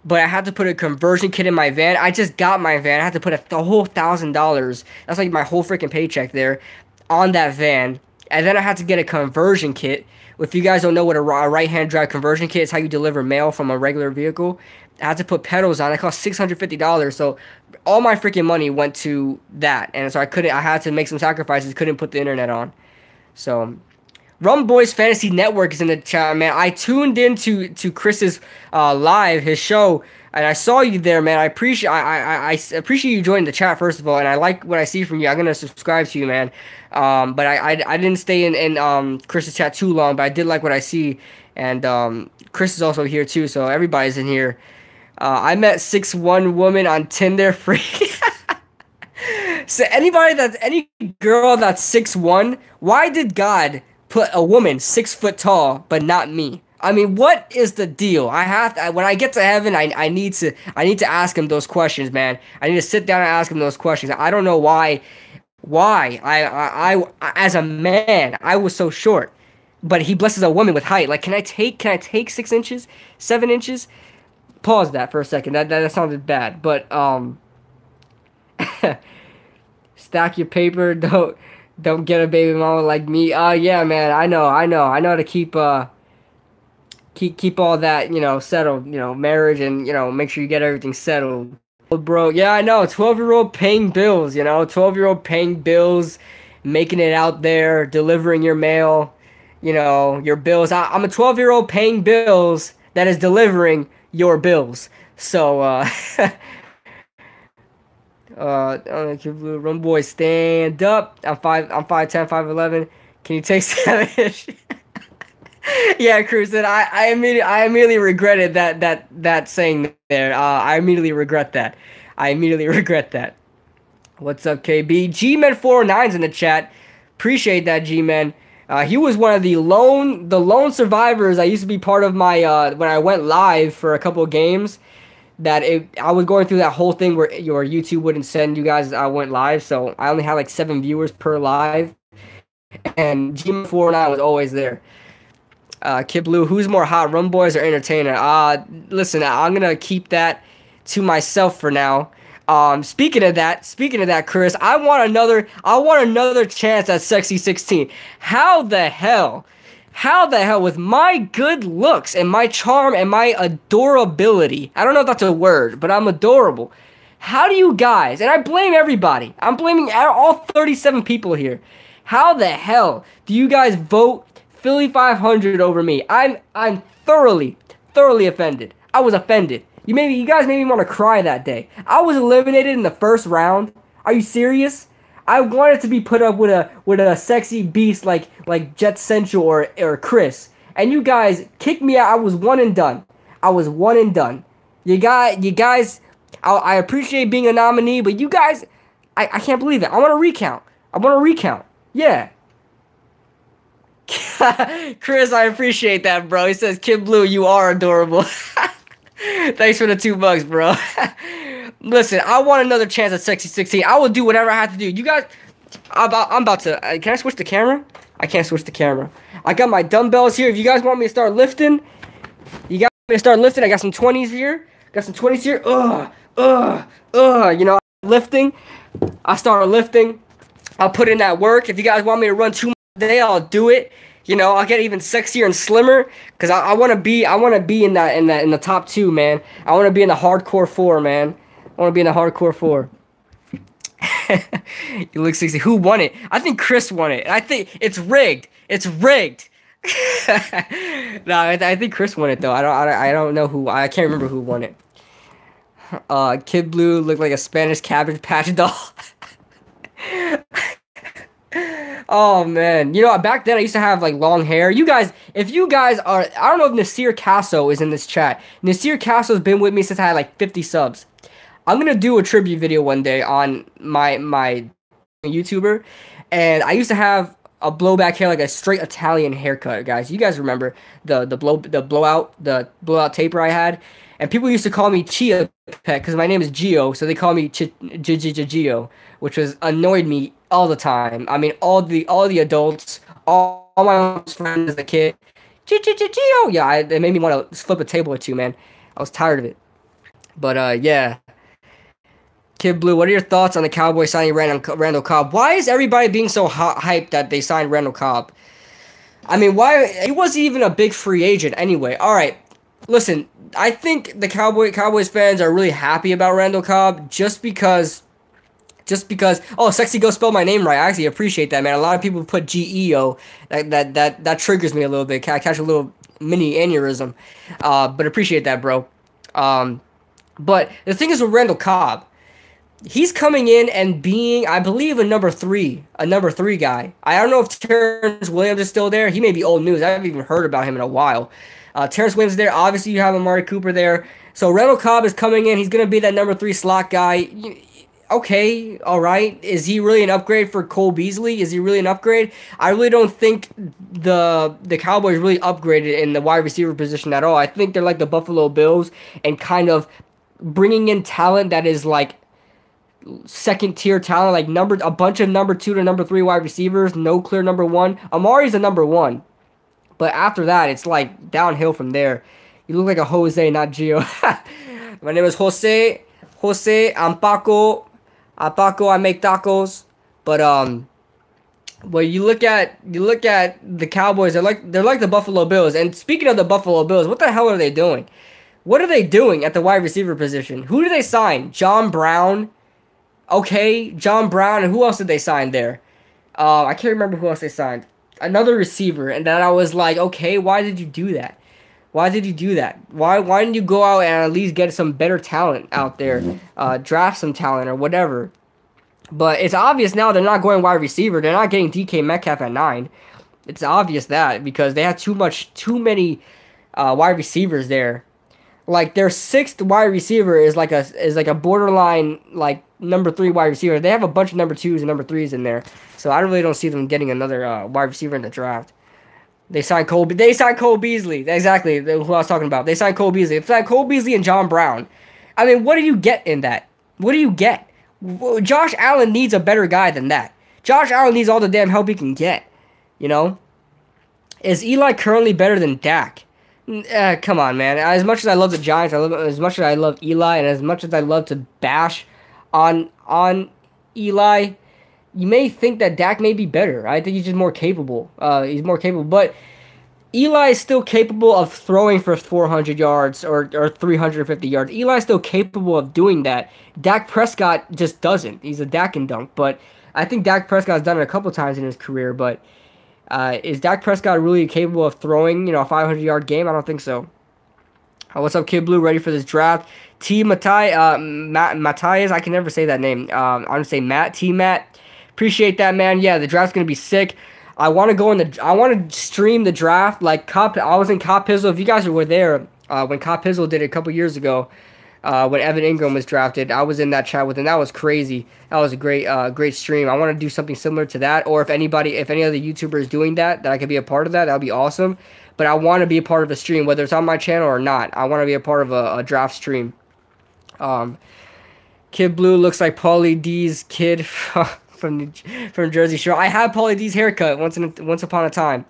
But I had to put a conversion kit in my van. I just got my van. I had to put the whole $1,000. That's like my whole freaking paycheck there on that van. And then I had to get a conversion kit. If you guys don't know what a right-hand drive conversion kit is, how you deliver mail from a regular vehicle. I had to put pedals on. It cost $650. So all my freaking money went to that. And so I had to make some sacrifices. Couldn't put the internet on. So Rum Boys Fantasy Network is in the chat, man. I tuned into Chris's live, his show, and I saw you there, man. I appreciate you joining the chat, first of all, and I like what I see from you. I'm gonna subscribe to you, man. But I didn't stay in Chris's chat too long, but I did like what I see, and Chris is also here too, so everybody's in here. I met 6'1" woman on Tinder free. So any girl that's 6'1", why did God put a woman 6 foot tall, but not me? I mean, what is the deal? When I get to heaven, I need to ask him those questions, man. I need to sit down and ask him those questions. I don't know why I as a man, I was so short, but he blesses a woman with height. Like, can I take 6 inches, 7 inches? Pause that for a second. That sounded bad, but stack your paper. Don't get a baby mama like me. Yeah, man. I know how to keep all that, settled, marriage, and, make sure you get everything settled. Bro, yeah, I know. 12-year-old paying bills, 12-year-old paying bills, making it out there, delivering your mail, your bills. I'm a 12-year-old paying bills that is delivering your bills. So, Rum Boy, stand up. I'm 5'10", 5'11". Can you take 7? Yeah, Cruz said I immediately regretted that saying there. I immediately regret that. What's up, KB? G-Man 409's in the chat. Appreciate that, G-Man. He was one of the lone survivors. I used to be part of my when I went live for a couple of games. I was going through that whole thing where your YouTube wouldn't send you guys. I went live, so I only had like 7 viewers per live, and G409 was always there. Kid Blue, who's more hot, Rum Boys or Entertainer? Listen, I'm gonna keep that to myself for now. Speaking of that, Chris, I want another chance at Sexy 16. How the hell How the hell, with my good looks and my charm and my adorability, I don't know if that's a word, but I'm adorable. How do you guys, and I blame everybody, I'm blaming all 37 people here. How the hell do you guys vote Philly 500 over me? I'm thoroughly offended. I was offended. You guys made me want to cry that day. I was eliminated in the first round. Are you serious? I wanted to be put up with a sexy beast like Jet Central or Chris, and you guys kicked me out. I was one and done. You guys. I appreciate being a nominee, but you guys, I can't believe it. I want to recount. Yeah. Chris, I appreciate that, bro. He says, Kid Blue, you are adorable. Thanks for the $2, bro. Listen, I want another chance at Sexy 16. I will do whatever I have to do. You guys, I'm about to. Can I switch the camera? I can't switch the camera. I got my dumbbells here. If you guys want me to start lifting, I got some 20s here. You know, lifting. I started lifting. I'll put in that work. If you guys want me to run 2 miles a day, I'll do it. You know, I'll get even sexier and slimmer because I want to be in the top 2, man. I want to be in the hardcore 4, man. I want to be in the hardcore 4. You look sexy. Who won it? I think Chris won it. I think it's rigged. No, I think Chris won it though. I don't know who. I can't remember who won it. Kid Blue looked like a Spanish Cabbage Patch doll. Oh man, you know, back then I used to have like long hair. You guys, if you guys are, I don't know if Nasir Casso is in this chat. Nasir Casso's been with me since I had like 50 subs. I'm gonna do a tribute video one day on my YouTuber, and I used to have a blowback hair, like a straight Italian haircut, guys. You guys remember the blowout taper I had, and people used to call me Chia Pet because my name is Gio, so they call me Gio, which was annoyed me all the time. I mean, all the adults, all my friends as a kid, Gio. Yeah, it made me want to flip a table or two, man. I was tired of it. But yeah. Kid Blue, what are your thoughts on the Cowboys signing Randall Cobb? Why is everybody being so hyped that they signed Randall Cobb? I mean, why? He wasn't even a big free agent anyway. All right, listen, I think the Cowboys fans are really happy about Randall Cobb just because. Oh, Sexy, go spell my name right. I actually appreciate that, man. A lot of people put Geo. That triggers me a little bit. Catch a little mini aneurysm. But appreciate that, bro. But the thing is with Randall Cobb. He's coming in and being, I believe, a number three guy. I don't know if Terrence Williams is still there. He may be old news. I haven't even heard about him in a while. Terrence Williams is there. Obviously, you have Amari Cooper there. So Randall Cobb is coming in. He's going to be that number 3 slot guy. Okay, all right. Is he really an upgrade for Cole Beasley? Is he really an upgrade? I really don't think the Cowboys really upgraded in the wide receiver position at all. I think they're like the Buffalo Bills and kind of bringing in talent that is like second tier talent, like a bunch of number 2 to number 3 wide receivers, no clear number 1. Amari's a number 1, but after that, it's like downhill from there. You look like a Jose, not Gio. My name is Jose. I'm Paco. I make tacos. But you look at the Cowboys. They're like the Buffalo Bills. And speaking of the Buffalo Bills, what the hell are they doing? What are they doing at the wide receiver position? Who do they sign? John Brown. Okay, John Brown, and who else did they sign there? I can't remember who else they signed. Another receiver, and then I was like, okay, why did you do that? Why did you do that? Why didn't you go out and at least get some better talent out there, draft some talent or whatever? But it's obvious now they're not going wide receiver. They're not getting DK Metcalf at 9. It's obvious that because they have too many wide receivers there. Like their 6th wide receiver is like a borderline like number 3 wide receiver. They have a bunch of number 2s and number 3s in there, so I really don't see them getting another wide receiver in the draft. They signed Cole Beasley. Exactly who I was talking about. They signed Cole Beasley. They signed Cole Beasley and John Brown. I mean, what do you get in that? What do you get? Josh Allen needs a better guy than that. Josh Allen needs all the damn help he can get. You know, is Eli currently better than Dak? Come on, man. As much as I love the Giants, as much as I love Eli, and as much as I love to bash on Eli, you may think that Dak may be better. I think he's just more capable. He's more capable. But Eli is still capable of throwing for 400 yards or 350 yards. Eli's still capable of doing that. Dak Prescott just doesn't. He's a Dak and dunk. But I think Dak Prescott's done it a couple times in his career. But is Dak Prescott really capable of throwing, a 500-yard game? I don't think so. What's up, Kid Blue? Ready for this draft? Matthias, I can never say that name. I'm going to say Matt. Matt. Appreciate that, man. Yeah, the draft's going to be sick. I want to stream the draft like I was in Cop Pizzle. If you guys were there when Cop Pizzle did it a couple years ago, when Evan Ingram was drafted, I was in that chat with him. That was crazy. That was a great stream. I want to do something similar to that, or if any other YouTuber is doing that I could be a part of that, that'd be awesome. But I want to be a part of a stream, whether it's on my channel or not. I want to be a part of a draft stream. Kid Blue looks like Paulie D's kid from Jersey Shore. I had Paulie D's haircut once upon a time.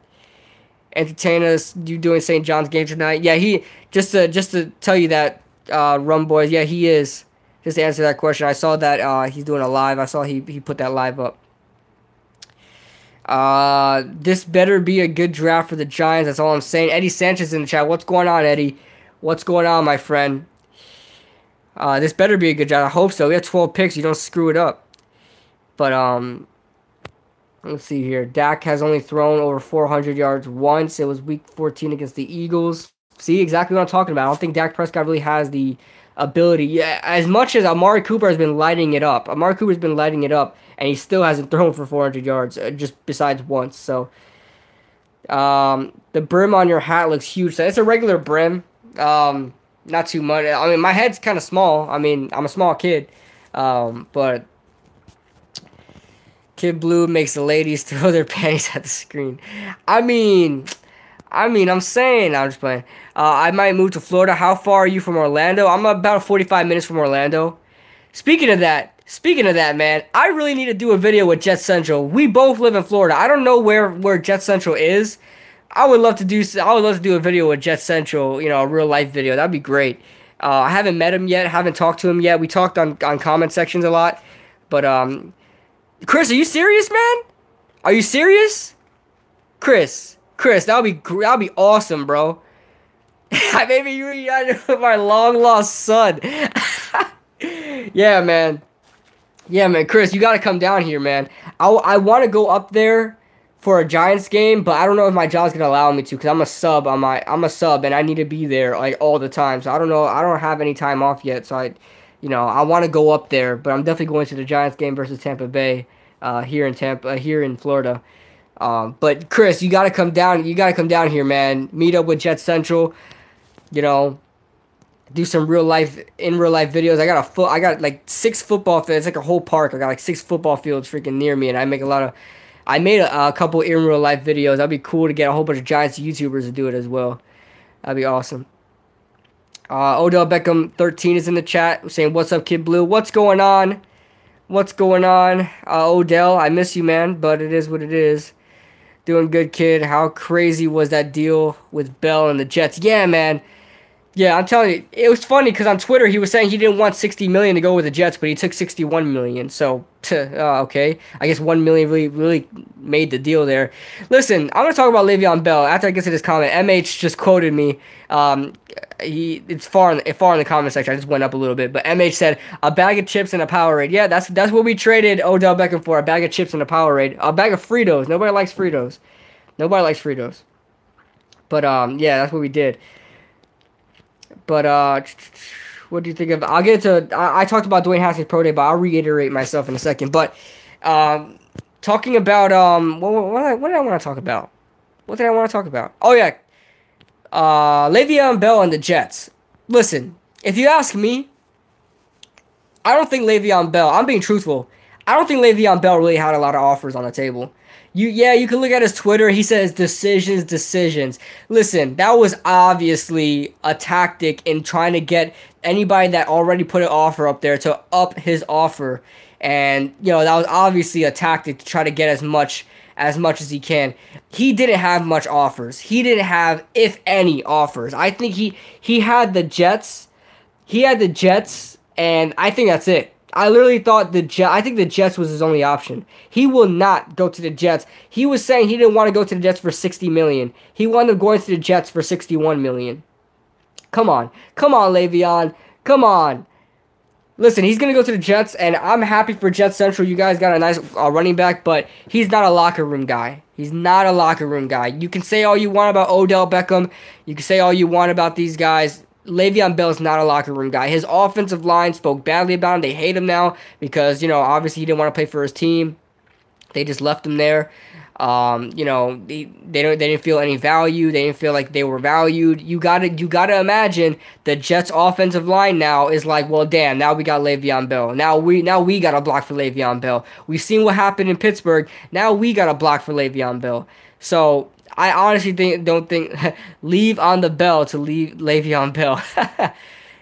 Entertain us. You doing St. John's game tonight? Yeah, he just to tell you that, Rum Boys. Yeah, he is. Just to answer that question, I saw that he's doing a live. I saw he put that live up. This better be a good draft for the Giants. That's all I'm saying. Eddie Sanchez in the chat. What's going on, Eddie? What's going on, my friend? This better be a good draft. I hope so. We have 12 picks. You don't screw it up. But let's see here. Dak has only thrown over 400 yards once. It was Week 14 against the Eagles. See, exactly what I'm talking about. I don't think Dak Prescott really has the ability. Yeah, as much as Amari Cooper has been lighting it up. Amari Cooper's been lighting it up, and he still hasn't thrown for 400 yards, just besides once. So, the brim on your hat looks huge. So it's a regular brim. Not too much. I mean, my head's kind of small. I mean, I'm a small kid. But Kid Blue makes the ladies throw their panties at the screen. I'm saying, I'm just playing. I might move to Florida. How far are you from Orlando? I'm about 45 minutes from Orlando. Speaking of that, man, I really need to do a video with Jet Central. We both live in Florida. I don't know where Jet Central is. I would love to do a video with Jet Central, a real life video. That'd be great. I haven't met him yet. Haven't talked to him yet. We talked on comment sections a lot. But Chris, are you serious, man? Are you serious? Chris, that'll be awesome, bro. Maybe you reunited with my long lost son. Yeah, man. Chris, you gotta come down here, man. I want to go up there for a Giants game, but I don't know if my job's gonna allow me to, because I'm a sub I'm a sub, and I need to be there like all the time. So I don't know. I don't have any time off yet, so I want to go up there, but I'm definitely going to the Giants game versus Tampa Bay, here in Florida. But Chris, you gotta come down. You gotta come down here, man. Meet up with Jet Central. Do some real life videos. I got like 6 football fields. It's like a whole park. I got like 6 football fields freaking near me, and I made a couple in real life videos. That'd be cool to get a whole bunch of Giants YouTubers to do it as well. That'd be awesome. Odell Beckham 13 is in the chat saying, "What's up, Kid Blue? What's going on? Odell, I miss you, man, but it is what it is. Doing good, kid. How crazy was that deal with Bell and the Jets?" Yeah, man. Yeah, I'm telling you, it was funny because on Twitter he was saying he didn't want $60 million to go with the Jets, but he took $61 million. So, okay, I guess $1 million really made the deal there. Listen, I'm gonna talk about Le'Veon Bell after I get to this comment. MH just quoted me. It's far in the comment section. I just went up a little bit, but MH said a bag of chips and a Powerade. Yeah, that's what we traded Odell Beckham for. A bag of chips and a Powerade. A bag of Fritos. Nobody likes Fritos. But yeah, that's what we did. But what do you think of? I'll get to. I talked about Dwayne Haskins Pro Day, but I'll reiterate myself in a second. But talking about what did I want to talk about? Oh yeah, Le'Veon Bell and the Jets. Listen, if you ask me, I don't think Le'Veon Bell. I'm being truthful. I don't think Le'Veon Bell really had a lot of offers on the table. You can look at his Twitter. He says decisions. Listen, that was obviously a tactic in trying to get anybody that already put an offer up there to up his offer. And, that was obviously a tactic to try to get as much as he can. He didn't have much offers. He didn't have, if any, offers. I think he had the Jets. And I think that's it. I literally thought I think the Jets was his only option. He will not go to the Jets. He was saying he didn't want to go to the Jets for $60 million. He wanted going to the Jets for $61 million. Come on. Come on, Le'Veon. Come on. Listen, he's going to go to the Jets, and I'm happy for Jets Central. You guys got a nice running back, but he's not a locker room guy. He's not a locker room guy. You can say all you want about Odell Beckham. You can say all you want about these guys. Le'Veon Bell is not a locker room guy. His offensive line spoke badly about him. They hate him now because, obviously he didn't want to play for his team. They just left him there. They didn't feel any value. They didn't feel like they were valued. You gotta imagine the Jets' offensive line now is like, well, damn, now we got Le'Veon Bell. Now we got a block for Le'Veon Bell. We've seen what happened in Pittsburgh. Now we got a block for Le'Veon Bell. So I honestly don't think leave on the bell to leave Le'Veon Bell.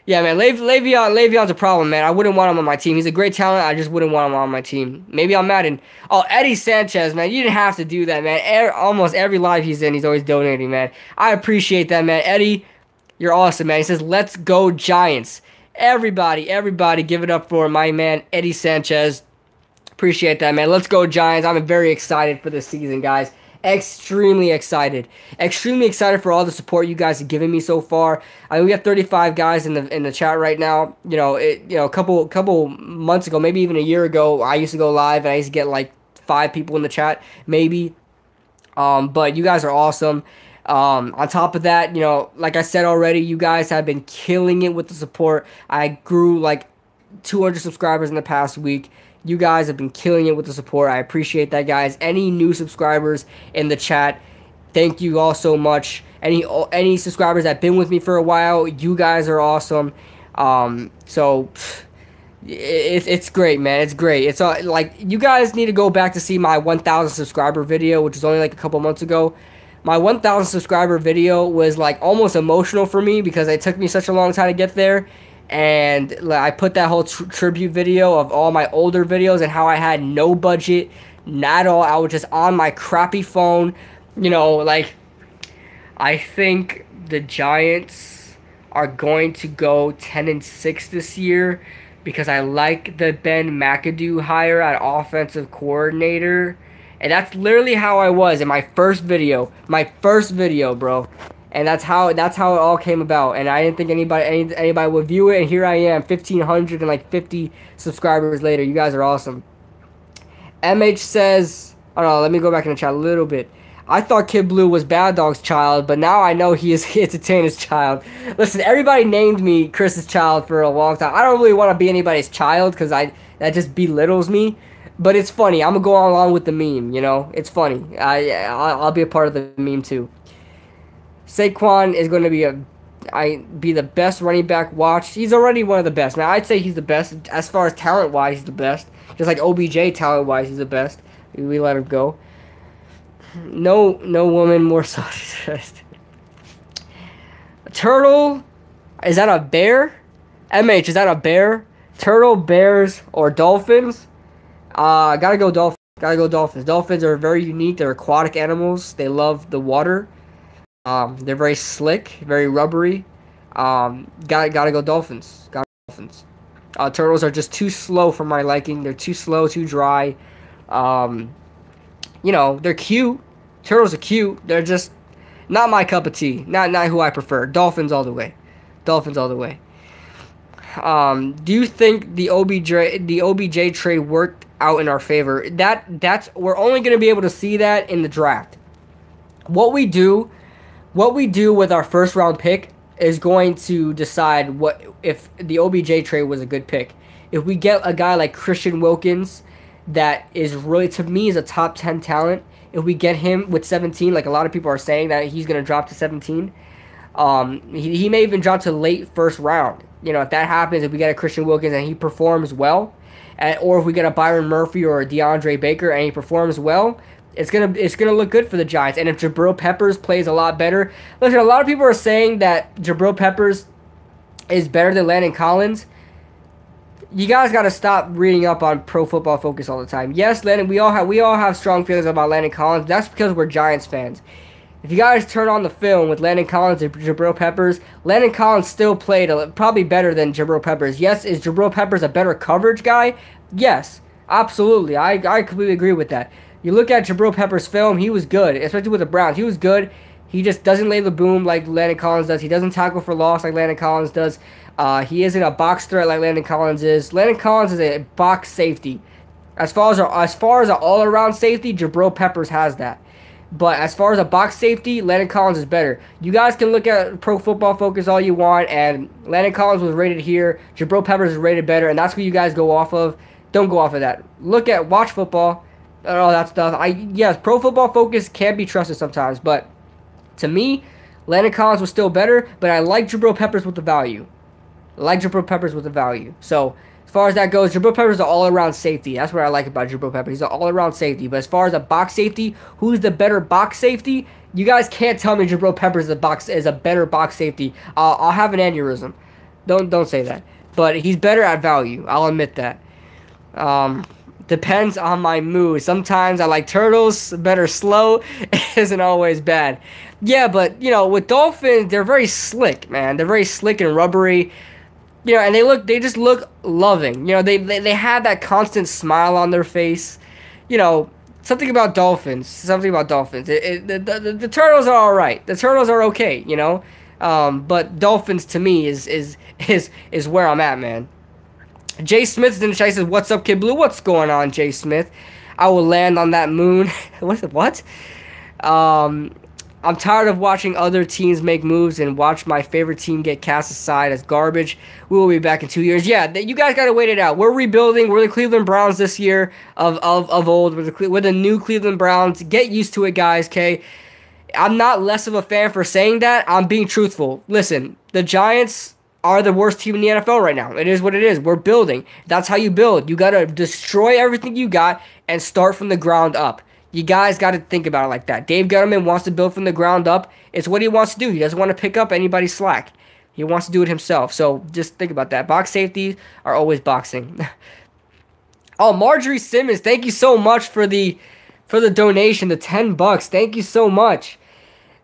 Yeah, man, Le'Veon's a problem, man. I wouldn't want him on my team. He's a great talent. I just wouldn't want him on my team. Maybe I'm mad. Eddie Sanchez, man, you didn't have to do that, man. Almost every live he's in, he's always donating, man. I appreciate that, man. Eddie, you're awesome, man. He says, let's go Giants. Everybody, give it up for my man, Eddie Sanchez. Appreciate that, man. Let's go Giants. I'm very excited for this season, guys. Extremely excited for all the support you guys have given me so far. We have 35 guys in the chat right now. A couple months ago, maybe even a year ago, I used to go live and I used to get like 5 people in the chat, maybe. But you guys are awesome. On top of that, like I said already, you guys have been killing it with the support. I grew like 200 subscribers in the past week. You guys have been killing it with the support. I appreciate that, guys. Any new subscribers in the chat, thank you all so much. Any subscribers that have been with me for a while, you guys are awesome. So it's great, man. It's great. It's like you guys need to go back to see my 1,000 subscriber video, which was only like a couple months ago. My 1,000 subscriber video was like almost emotional for me because it took me such a long time to get there. And I put that whole tribute video of all my older videos and how I had no budget, not at all. I was just on my crappy phone. I think the Giants are going to go 10-6 this year because I like the Ben McAdoo hire at offensive coordinator. And that's literally how I was in my first video. Bro. And that's how it all came about. And I didn't think anybody would view it. And here I am, 1,550 subscribers later. You guys are awesome. MH says, oh no, let me go back in the chat a little bit. I thought Kid Blue was Bad Dog's child, but now I know he is Entertainer's child. Listen, everybody named me Chris's child for a long time. I don't really want to be anybody's child because that just belittles me. But it's funny. I'm going to go along with the meme, It's funny. I'll be a part of the meme too. Saquon is going to be the best running back watched. He's already one of the best. Now, I'd say he's the best. As far as talent-wise, he's the best. Just like OBJ, talent-wise, he's the best. We let him go. No woman more soft. Turtle, is that a bear? MH, is that a bear? Turtle, bears, or dolphins? Gotta go Dolphins. Dolphins are very unique. They're aquatic animals. They love the water. They're very slick, very rubbery. Gotta go Dolphins. Turtles are just too slow for my liking. They're too slow, too dry. They're cute. Turtles are cute. They're just not my cup of tea. Not who I prefer. Dolphins all the way. Do you think the OBJ trade worked out in our favor? We're only going to be able to see that in the draft. What we do with our first round pick is going to decide if the OBJ trade was a good pick. If we get a guy like Christian Wilkins that is really, to me, is a top 10 talent, if we get him with 17, like a lot of people are saying that he's going to drop to 17, he may even drop to late first round. If that happens, if we get a Christian Wilkins and he performs well, or if we get a Byron Murphy or a DeAndre Baker and he performs well, it's gonna look good for the Giants. And if Jabril Peppers plays a lot better, listen, a lot of people are saying that Jabril Peppers is better than Landon Collins. You guys got to stop reading up on Pro Football Focus all the time. Yes, Landon, we all have strong feelings about Landon Collins. That's because we're Giants fans. If you guys turn on the film with Landon Collins and Jabril Peppers, Landon Collins still played probably better than Jabril Peppers. Yes, is Jabril Peppers a better coverage guy? Yes, absolutely. I completely agree with that. You look at Jabril Peppers' film, he was good, especially with the Browns. He was good. He just doesn't lay the boom like Landon Collins does. He doesn't tackle for loss like Landon Collins does. He isn't a box threat like Landon Collins is. Landon Collins is a box safety. As far as an all-around safety, Jabril Peppers has that. But as far as a box safety, Landon Collins is better. You guys can look at Pro Football Focus all you want, and Landon Collins was rated here. Jabril Peppers is rated better, and that's what you guys go off of. Don't go off of that. Watch football, and all that stuff. Yes, Pro Football Focus can be trusted sometimes, but to me, Landon Collins was still better, but I like Jabril Peppers with the value. So, as far as that goes, Jabril Peppers is an all-around safety. That's what I like about Jabril Peppers. He's an all-around safety. But as far as a box safety, who's the better box safety? You guys can't tell me Jabril Peppers is a better box safety. I'll have an aneurysm. Don't say that. But he's better at value. I'll admit that. Depends on my mood. Sometimes I like turtles. Better slow isn't always bad. Yeah, but, with Dolphins, they're very slick, man. They're very slick and rubbery. And they just look loving. They have that constant smile on their face. Something about Dolphins. The Turtles are all right. The Turtles are okay. But Dolphins to me is where I'm at, man. Jay Smith's in the chat. He says, "What's up, Kid Blue? What's going on, Jay Smith? I will land on that moon." What? I'm tired of watching other teams make moves and watch my favorite team get cast aside as garbage. We will be back in 2 years. Yeah, you guys got to wait it out. We're rebuilding. We're the Cleveland Browns this year of old. We're the new Cleveland Browns. Get used to it, guys, okay? I'm not less of a fan for saying that. I'm being truthful. Listen, the Giants are the worst team in the NFL right now. It is what it is. We're building. That's how you build. You got to destroy everything you got and start from the ground up. You guys got to think about it like that. Dave Gettleman wants to build from the ground up. It's what he wants to do. He doesn't want to pick up anybody's slack. He wants to do it himself. So just think about that. Box safeties are always boxing. Oh, Marjorie Simmons, thank you so much for the donation, the $10. Thank you so much.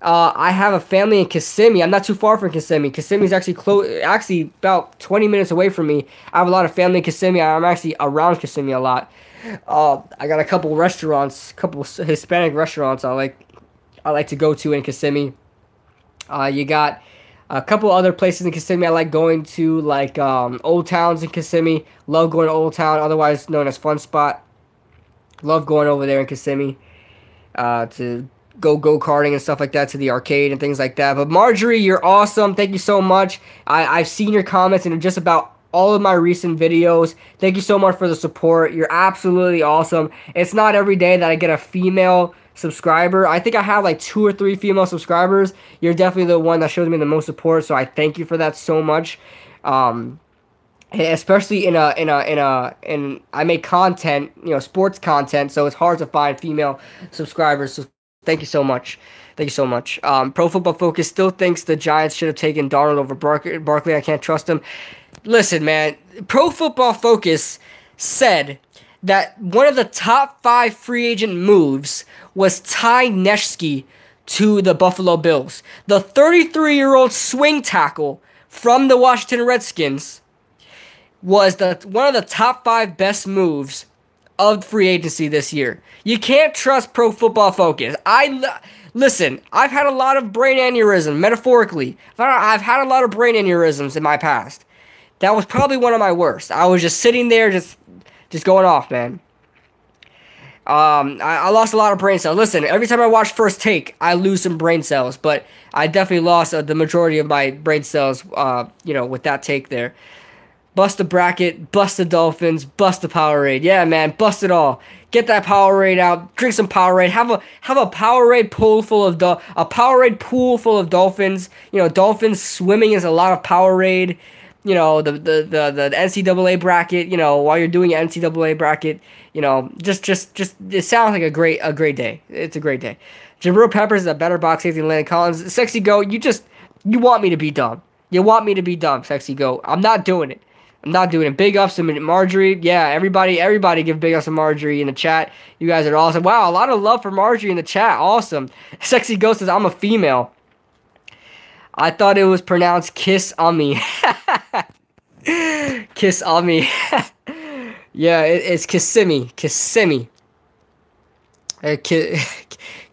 I have a family in Kissimmee. I'm not too far from Kissimmee. Kissimmee is actually about 20 minutes away from me. I have a lot of family in Kissimmee. I'm actually around Kissimmee a lot. I got a couple Hispanic restaurants I like to go to in Kissimmee. You got a couple other places in Kissimmee I like going to, like Old Town's in Kissimmee. Love going to Old Town, otherwise known as Fun Spot. Love going over there in Kissimmee to go-karting and stuff like that, to the arcade and things like that. But Marjorie, you're awesome. Thank you so much. I've seen your comments in just about all of my recent videos. Thank you so much for the support. You're absolutely awesome. It's not every day that I get a female subscriber. I think I have like 2 or 3 female subscribers. You're definitely the one that shows me the most support, so I thank you for that so much. Especially in I make content, sports content, so it's hard to find female subscribers. So thank you so much. Thank you so much. Pro Football Focus still thinks the Giants should have taken Darnold over Barkley. I can't trust him. Listen, man, Pro Football Focus said that one of the top 5 free agent moves was Ty Nsekhe to the Buffalo Bills. The 33-year-old swing tackle from the Washington Redskins was one of the top 5 best moves of free agency this year. You can't trust Pro Football Focus. Listen, I've had a lot of brain aneurysm, metaphorically. I've had a lot of brain aneurysms in my past. That was probably one of my worst. I was just sitting there, just going off, man. I lost a lot of brain cells. Listen, every time I watch First Take, I lose some brain cells, but I definitely lost the majority of my brain cells, with that take there. Bust the bracket, bust the Dolphins, bust the Powerade. Yeah, man, bust it all. Get that Powerade out. Drink some Powerade. Have a Powerade pool full of Dolphins. Dolphins swimming is a lot of Powerade. The NCAA bracket. While you're doing your NCAA bracket, just it sounds like a great day. It's a great day. Jabril Peppers is a better box safety than Landon Collins. Sexy Goat, you want me to be dumb. You want me to be dumb, Sexy Goat. I'm not doing it. I'm not doing it. Big ups to Marjorie. Yeah, everybody give big ups to Marjorie in the chat. You guys are awesome. Wow, a lot of love for Marjorie in the chat. Awesome. Sexy Ghost says, I'm a female. I thought it was pronounced Kiss Ami. Kiss Ami. Yeah, it's Kissimmee. Kissimmee.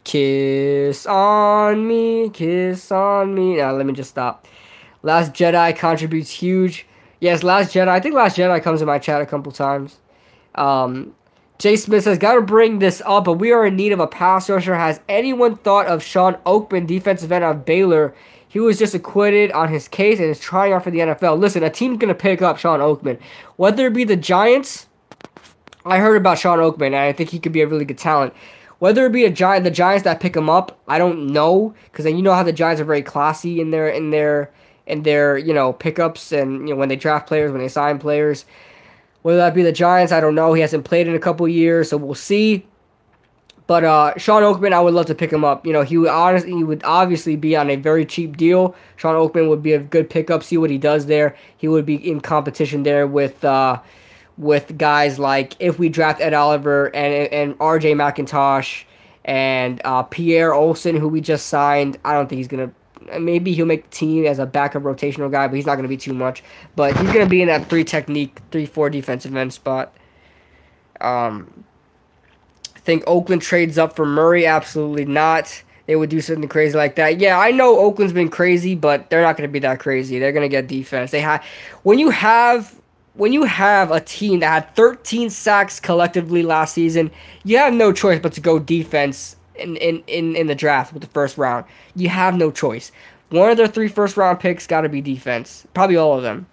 Kiss on me. Kiss on me. Now, let me just stop. Last Jedi contributes huge. Yes, Last Jedi. I think Last Jedi comes in my chat a couple times. Jay Smith says, gotta bring this up, but we are in need of a pass rusher. Has anyone thought of Sean Oakman, defensive end of Baylor? He was just acquitted on his case and is trying out for the NFL. Listen, a team's going to pick up Sean Oakman. Whether it be the Giants, I heard about Sean Oakman, and I think he could be a really good talent. Whether it be the Giants that pick him up, I don't know, because you know how the Giants are very classy in their pickups and when they draft players, when they sign players. Whether that be the Giants, I don't know. He hasn't played in a couple years, so we'll see. But Sean Oakman, I would love to pick him up. He would obviously be on a very cheap deal. Sean Oakman would be a good pickup. See what he does there. He would be in competition there with guys like, if we draft Ed Oliver and R.J. McIntosh and Pierre Olsen, who we just signed. I don't think he's gonna. Maybe he'll make the team as a backup rotational guy, but he's not gonna be too much. But he's gonna be in that 3-4 defensive end spot. Think Oakland trades up for Murray? Absolutely not. They would do something crazy like that. Yeah, I know Oakland's been crazy, but they're not going to be that crazy. They're going to get defense. When you have a team that had 13 sacks collectively last season, you have no choice but to go defense in the draft with the first round. You have no choice. One of their 3 first-round picks got to be defense. Probably all of them.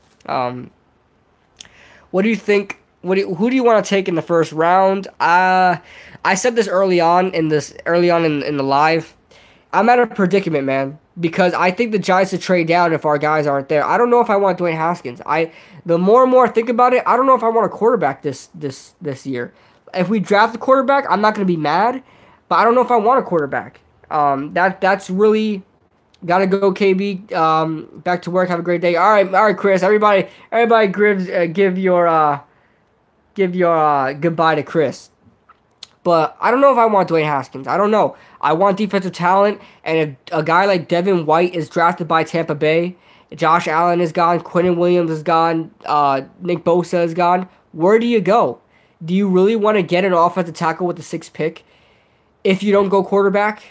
What do you think? Who do you want to take in the first round? I said this early on in the live. I'm at a predicament, man, because I think the Giants should trade down if our guys aren't there. I don't know if I want Dwayne Haskins. The more and more I think about it, I don't know if I want a quarterback this year. If we draft a quarterback, I'm not going to be mad, but I don't know if I want a quarterback. That's really gotta go, KB. Back to work. Have a great day. All right, Chris. Everybody, give your goodbye to Chris. But I don't know if I want Dwayne Haskins. I don't know. I want defensive talent, and if a guy like Devin White is drafted by Tampa Bay, Josh Allen is gone, Quinnen Williams is gone, Nick Bosa is gone, where do you go? Do you really want to get an offensive tackle with the 6th pick if you don't go quarterback?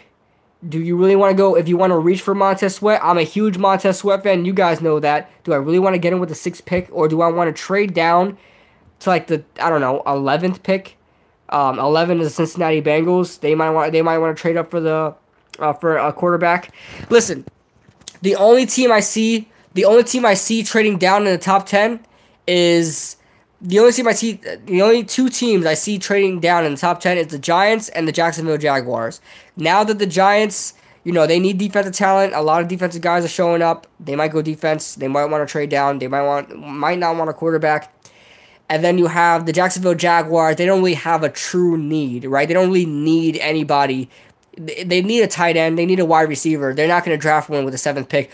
Do you really want to go, if you want to reach for Montez Sweat? I'm a huge Montez Sweat fan. You guys know that. Do I really want to get him with the 6th pick, or do I want to trade down to like the 11th pick? 11 is the Cincinnati Bengals. They might want to trade up for a quarterback. Listen, the only team I see trading down in the top 10 is the only 2 teams I see trading down in the top 10 is the Giants and the Jacksonville Jaguars. Now that the Giants, they need defensive talent. A lot of defensive guys are showing up. They might go defense. They might want to trade down. They might not want a quarterback. And then you have the Jacksonville Jaguars. They don't really have a true need, right? They don't really need anybody. They need a tight end. They need a wide receiver. They're not going to draft one with the 7th pick.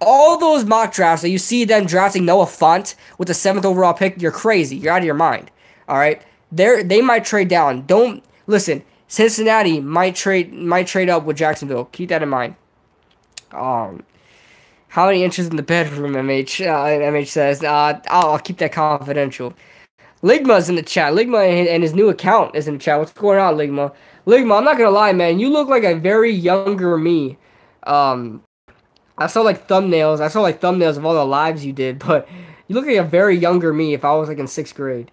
All those mock drafts that you see them drafting Noah Fant with the 7th overall pick, you're crazy. You're out of your mind. All right? They might trade down. Don't listen. Cincinnati might trade up with Jacksonville. Keep that in mind. How many inches in the bedroom, MH? MH says. I'll keep that confidential. Ligma's in the chat. Ligma and his new account is in the chat. What's going on, Ligma? Ligma, I'm not gonna lie, man. You look like a very younger me. I saw like thumbnails of all the lives you did, but you look like a very younger me if I was like in 6th grade.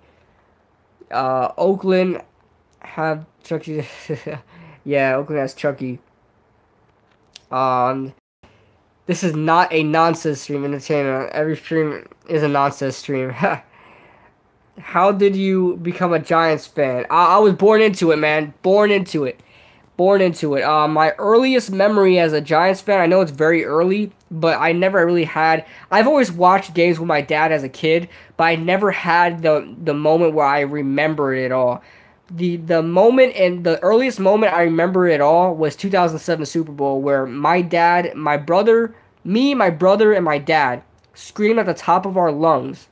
Oakland have Chucky. Yeah, Oakland has Chucky. This is not a nonsense stream entertainment. Every stream is a nonsense stream. How did you become a Giants fan? I was born into it, man. Born into it. My earliest memory as a Giants fan, I know it's very early, but I never really had. I've always watched games with my dad as a kid, but I never had the moment where I remember it all. The moment and the earliest moment I remember it all was 2007 Super Bowl, where my dad, my brother, and my dad screamed at the top of our lungs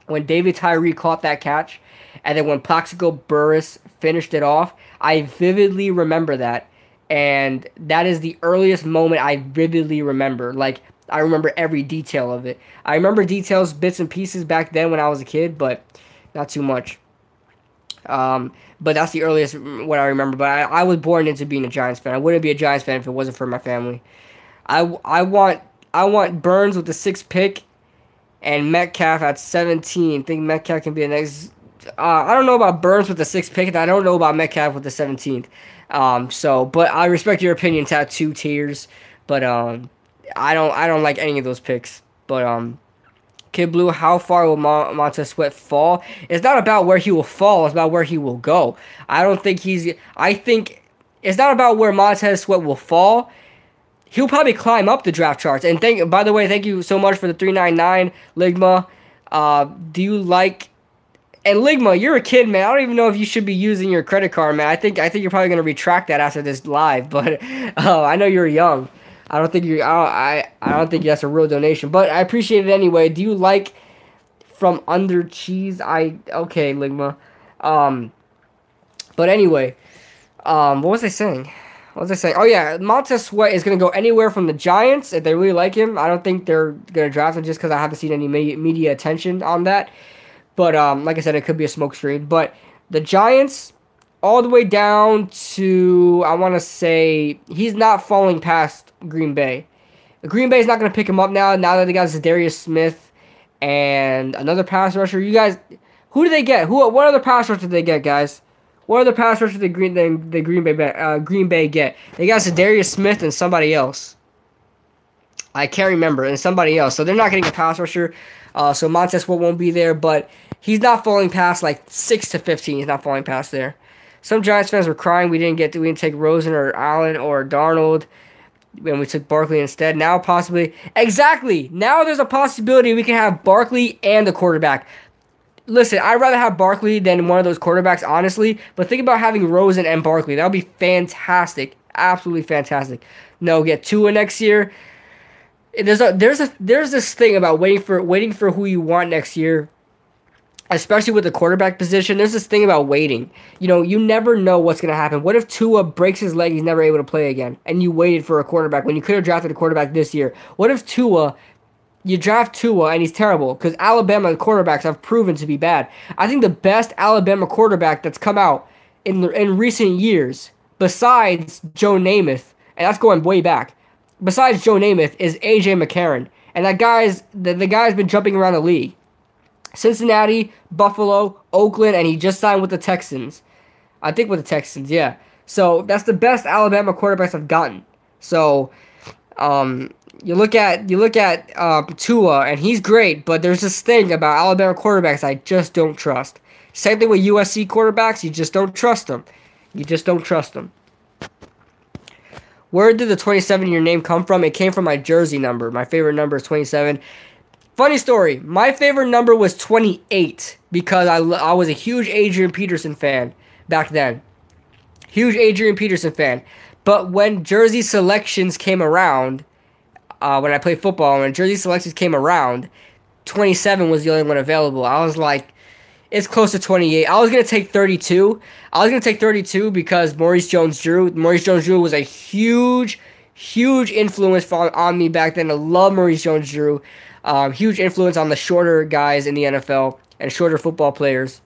when David Tyree caught that catch, and then when Plaxico Burress finished it off. I vividly remember that, and that is the earliest moment I vividly remember. Like, I remember every detail of it. I remember details, bits and pieces back then when I was a kid, but not too much. But that's the earliest what I remember. But I was born into being a Giants fan. I wouldn't be a Giants fan if it wasn't for my family. I want Burns with the 6th pick and Metcalf at 17. Think Metcalf can be the next. I don't know about Burns with the 6th pick, and I don't know about Metcalf with the 17th. But I respect your opinion, Tattoo Tears. But I don't like any of those picks. But Kid Blue, how far will Montez Sweat fall? It's not about where he will fall. It's about where he will go. I think it's not about where Montez Sweat will fall. He'll probably climb up the draft charts. And by the way, thank you so much for the 399, Ligma. Do you like? And Ligma, you're a kid, man. I don't even know if you should be using your credit card, man. I think you're probably gonna retract that after this live. But I know you're young. I don't think that's a real donation. But I appreciate it anyway. Do you like From Under Cheese? Okay, Ligma. But anyway, what was I saying? Oh, yeah, Montez Sweat is going to go anywhere from the Giants if they really like him. I don't think they're going to draft him just because I haven't seen any media attention on that. But like I said, it could be a smokescreen. But the Giants, all the way down to, I want to say, he's not falling past Green Bay. Green Bay is not going to pick him up now that they got Zadarius Smith and another pass rusher. You guys, who do they get? What other pass rusher did they get, guys? What other pass rusher did Green Bay get? They got Zadarius Smith and somebody else. I can't remember. And somebody else. So they're not getting a pass rusher. So Montez Sweat won't be there. But he's not falling past like 6 to 15. He's not falling past there. Some Giants fans were crying we didn't take Rosen or Allen or Darnold. And we took Barkley instead. Now possibly. Exactly. Now there's a possibility we can have Barkley and the quarterback. Listen, I'd rather have Barkley than one of those quarterbacks, honestly. But think about having Rosen and Barkley. That would be fantastic. Absolutely fantastic. No, get Tua next year. There's this thing about waiting for who you want next year, especially with the quarterback position. There's this thing about waiting. You never know what's going to happen. What if Tua breaks his leg, he's never able to play again, and you waited for a quarterback when you could have drafted a quarterback this year? What if you draft Tua and he's terrible? Because Alabama quarterbacks have proven to be bad. I think the best Alabama quarterback that's come out in recent years, besides Joe Namath, and that's going way back, besides Joe Namath, is A.J. McCarron. And that guy's been jumping around the league. Cincinnati, Buffalo, Oakland, and he just signed with the Texans. I think with the Texans, yeah. So that's the best Alabama quarterbacks I've gotten. So, You look at Tua, and he's great, but there's this thing about Alabama quarterbacks I just don't trust. Same thing with USC quarterbacks, you just don't trust them. Where did the 27 in your name come from? It came from my jersey number. My favorite number is 27. Funny story, my favorite number was 28 because I was a huge Adrian Peterson fan back then. Huge Adrian Peterson fan. But when jersey selections came around, when I played football, when jersey selections came around, 27 was the only one available. I was like, it's close to 28. I was going to take 32. Because Maurice Jones-Drew was a huge influence on me back then. I love Maurice Jones-Drew. Huge influence on the shorter guys in the NFL and shorter football players.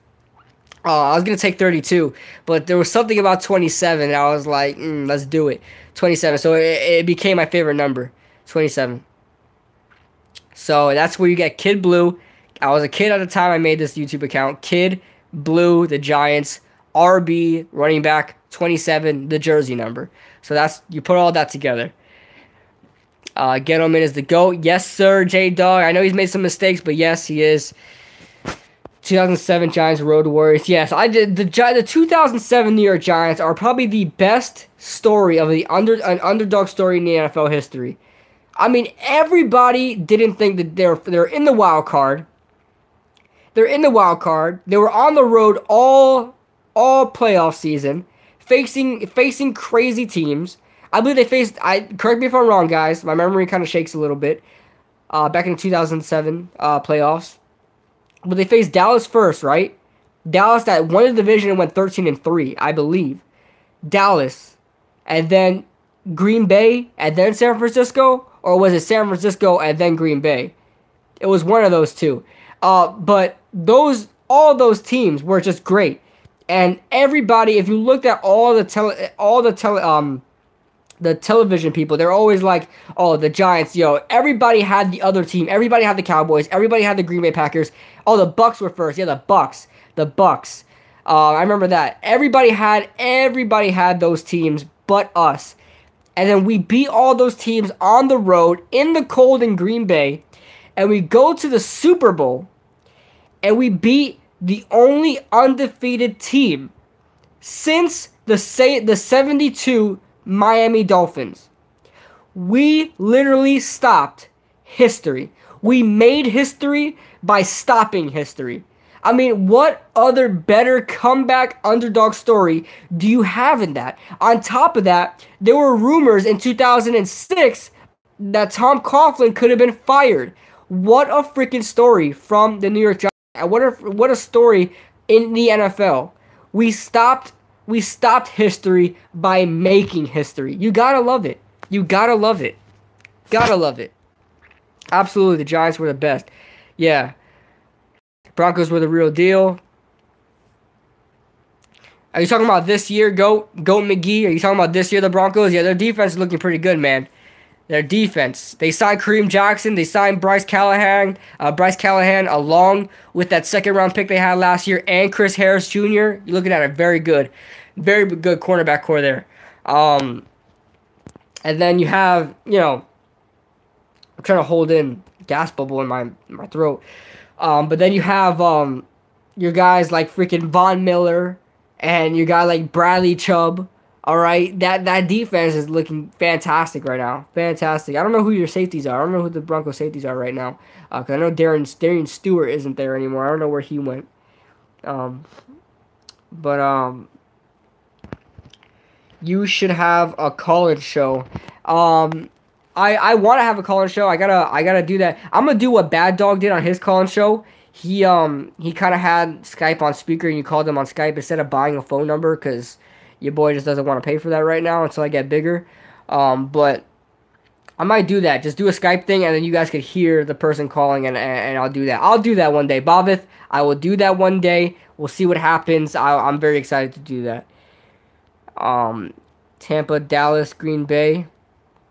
I was going to take 32, but there was something about 27, and I was like, let's do it. 27, so it became my favorite number. 27. So that's where you get Kid Blue. I was a kid at the time I made this YouTube account. Kid Blue, the Giants, RB, running back, 27, the jersey number. So you put all that together. Gettleman is the GOAT. Yes, sir, J-Dog. I know he's made some mistakes, but yes, he is. 2007 Giants Road Warriors. Yes, I did. The 2007 New York Giants are probably the best story of an underdog story in the NFL history. I mean, everybody didn't think that they're in the wild card. They're in the wild card. They were on the road all playoff season, facing crazy teams. I believe they faced. Correct me if I'm wrong, guys. My memory kind of shakes a little bit. Back in the 2007 playoffs, But they faced Dallas first, right? Dallas that won the division and went 13-3, I believe. Dallas, and then Green Bay, and then San Francisco, or was it San Francisco and then Green Bay? It was one of those two. But all those teams were just great, and everybody, if you looked at the television people, they're always like, oh, the Giants, everybody had the other team. Everybody had the Cowboys. Everybody had the Green Bay Packers. Oh, the Bucks were first. Yeah, the Bucks. I remember that. Everybody had those teams but us. And then we beat all those teams on the road in the cold in Green Bay. And we go to the Super Bowl. And we beat the only undefeated team since the 72 Miami Dolphins. We literally stopped history. We made history by stopping history. I mean, what other better comeback underdog story do you have in that? On top of that, there were rumors in 2006 that Tom Coughlin could have been fired. What a freaking story from the New York Giants. What a story in the NFL. We stopped history by making history. You gotta love it. Gotta love it. Absolutely, the Giants were the best. Yeah. Broncos were the real deal. Are you talking about this year, Goat McGee? Are you talking about this year, the Broncos? Yeah, their defense is looking pretty good, man. Their defense. They signed Kareem Jackson. They signed Bryce Callahan. Along with that second-round pick they had last year, and Chris Harris Jr. You're looking at a very good cornerback core there. And then you have, I'm trying to hold in gas bubble in my throat. But then you have your guys like freaking Von Miller and your guy like Bradley Chubb. All right, that defense is looking fantastic right now. Fantastic. I don't know who your safeties are. I don't know who the Broncos safeties are right now. Because I know Darian Stewart isn't there anymore. I don't know where he went. You should have a call-in show. I want to have a call-in show. I gotta do that. I'm gonna do what Bad Dog did on his call-in show. He kind of had Skype on speaker, and you called him on Skype instead of buying a phone number, because your boy just doesn't want to pay for that right now until I get bigger. But I might do that. Just do a Skype thing, and then you guys could hear the person calling, and I'll do that. I'll do that one day. Bavith, I will do that one day. We'll see what happens. I'm very excited to do that. Tampa, Dallas, Green Bay.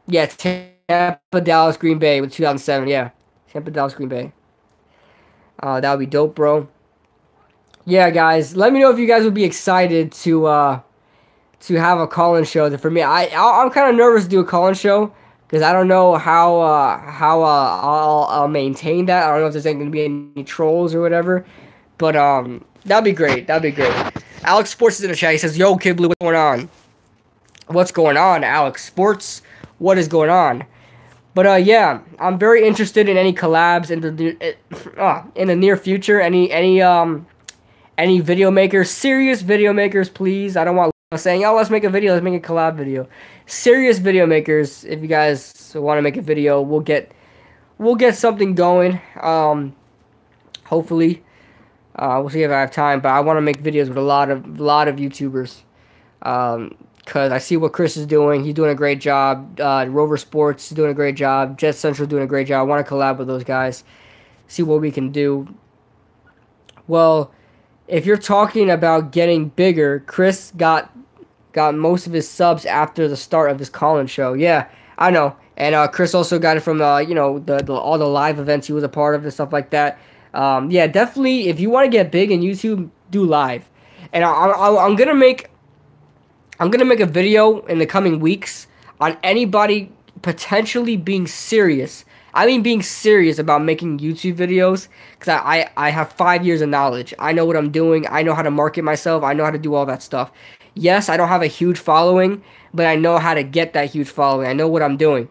Yeah, Tampa, Dallas, Green Bay with 2007. Yeah, Tampa, Dallas, Green Bay. That would be dope, bro. Yeah, guys, let me know if you guys would be excited to have a call-in show. For me, I'm kind of nervous to do a call-in show because I don't know how I'll maintain that. I don't know if there's going to be any trolls or whatever, but that'd be great. Alex Sports is in the chat. He says, "Yo, Kid Blue, what's going on?" What's going on, Alex Sports? What is going on? But yeah, I'm very interested in any collabs in the near future. Any video makers, serious video makers, please. I don't want saying, "Oh, let's make a video, let's make a collab video." Serious video makers, if you guys want to make a video, we'll get something going. Hopefully, we'll see if I have time. But I want to make videos with a lot of YouTubers. Because I see what Chris is doing. He's doing a great job. Rover Sports is doing a great job. Jet Central doing a great job. I want to collab with those guys. See what we can do. Well, if you're talking about getting bigger, Chris got most of his subs after the start of his call-in show. Yeah, I know. And Chris also got it from all the live events he was a part of and stuff like that. Yeah, definitely. If you want to get big in YouTube, do live. And I'm gonna make a video in the coming weeks on anybody potentially being serious. I mean being serious about making YouTube videos, because I have 5 years of knowledge. I know what I'm doing. I know how to market myself. I know how to do all that stuff. Yes, I don't have a huge following, but I know how to get that huge following. I know what I'm doing.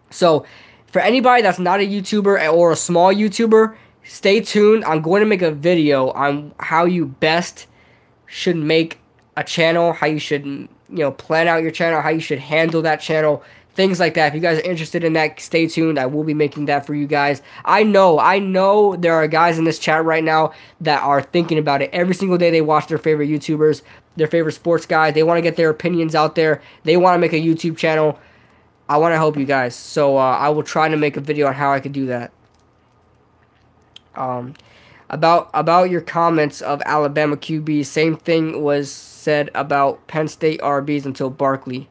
So, for anybody that's not a YouTuber or a small YouTuber, stay tuned. I'm going to make a video on how you best should make a channel, how you should, plan out your channel, how you should handle that channel things like that. If you guys are interested in that, stay tuned. I will be making that for you guys. I know there are guys in this chat right now that are thinking about it. Every single day they watch their favorite YouTubers, their favorite sports guys. They want to get their opinions out there. They want to make a YouTube channel. I want to help you guys. So I will try to make a video on how I could do that. About your comments of Alabama QB, same thing was said about Penn State RBs until Barkley.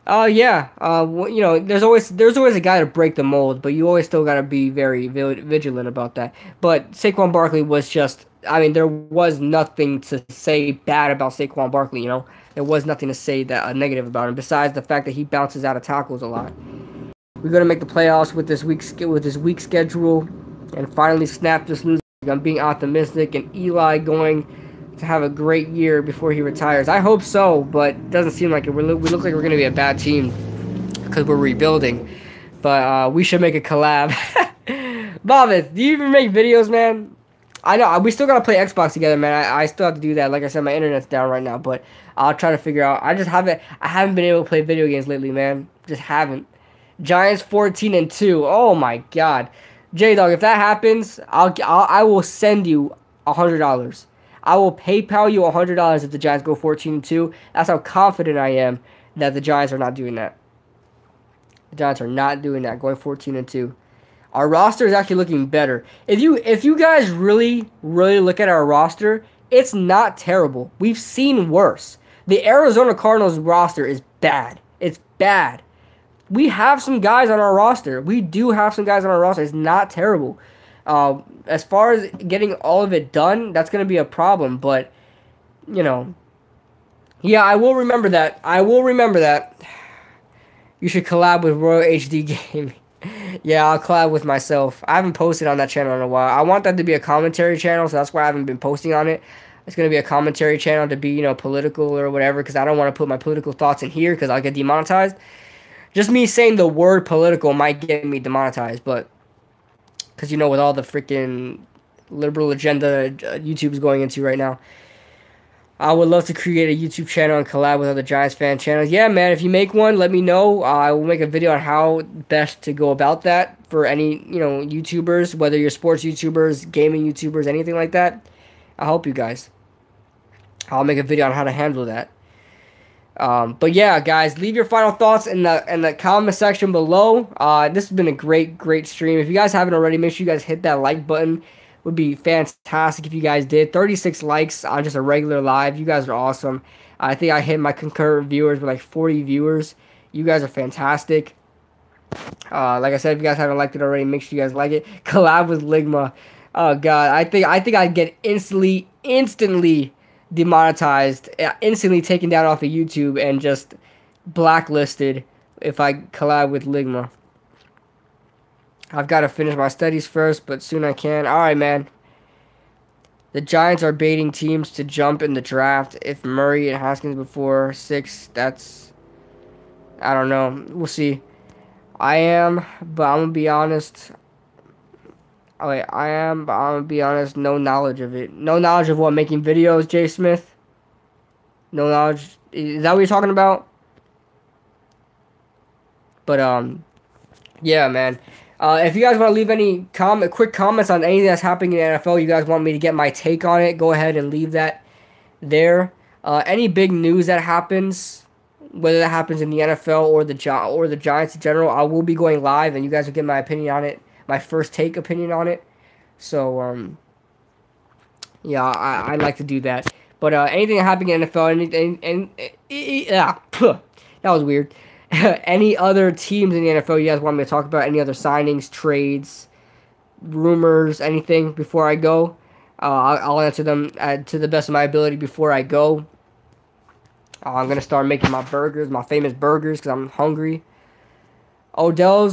Yeah. You know, there's always a guy to break the mold, but you always still gotta be very vigilant about that. But Saquon Barkley was just, I mean, there was nothing to say bad about Saquon Barkley. You know, there was nothing to say that negative about him, besides the fact that he bounces out of tackles a lot. We're gonna make the playoffs with this week schedule, and finally snap this losing. I'm being optimistic, and Eli going to have a great year before he retires. I hope so, but it doesn't seem like it. We look like we're going to be a bad team because we're rebuilding. But we should make a collab. Bobith, do you even make videos, man? I know, we still got to play Xbox together, man. I still have to do that. Like I said, my internet's down right now, but I'll try to figure out. I haven't been able to play video games lately, man. Just haven't. Giants 14-2. Oh, my God. J-Dog, if that happens, I will send you $100. I will PayPal you $100 if the Giants go 14-2. That's how confident I am that the Giants are not doing that. The Giants are not doing that, going 14-2. Our roster is actually looking better. If you guys really look at our roster, it's not terrible. We've seen worse. The Arizona Cardinals roster is bad. It's bad. We have some guys on our roster. We do have some guys on our roster. It's not terrible. As far as getting all of it done, that's going to be a problem. But, you know, yeah, I will remember that. I will remember that. You should collab with Royal HD Gaming. Yeah, I'll collab with myself. I haven't posted on that channel in a while. I want that to be a commentary channel, so that's why I haven't been posting on it. It's going to be a commentary channel to be, you know, political or whatever, because I don't want to put my political thoughts in here because I'll get demonetized. Just me saying the word political might get me demonetized, but because, you know, with all the freaking liberal agenda YouTube's going into right now, I would love to create a YouTube channel and collab with other Giants fan channels. Yeah, man, if you make one, let me know. I will make a video on how best to go about that for any, you know, YouTubers, whether you're sports YouTubers, gaming YouTubers, anything like that. I'll help you guys. I'll make a video on how to handle that. But yeah, guys, leave your final thoughts in the comment section below. This has been a great stream. If you guys haven't already, make sure you guys hit that like button. It would be fantastic if you guys did. 36 likes on just a regular live. You guys are awesome. I think I hit my concurrent viewers with like 40 viewers. You guys are fantastic. Like I said, if you guys haven't liked it already, make sure you guys like it. Collab with Ligma. Oh God, I think I'd get instantly demonetized, instantly taken down off of YouTube and just blacklisted if I collab with Ligma. I've got to finish my studies first, but soon I can. Alright, man. The Giants are baiting teams to jump in the draft. If Murray and Haskins before 6, that's... I don't know. We'll see. I am, but I'm going to be honest... Oh, wait, I am, but I'm going to be honest, no knowledge of it. No knowledge of what, making videos, Jay Smith? No knowledge. Is that what you're talking about? But, yeah, man. If you guys want to leave any quick comments on anything that's happening in the NFL, you guys want me to get my take on it, go ahead and leave that there. Any big news that happens, whether that happens in the NFL or the Giants in general, I will be going live, and you guys will get my opinion on it. My first take opinion on it. So, yeah, I'd like to do that. But anything that happened in the NFL, that was weird. Any other teams in the NFL you guys want me to talk about? Any other signings, trades, rumors, anything before I go? I'll answer them to the best of my ability before I go. I'm going to start making my burgers, my famous burgers, because I'm hungry. Odell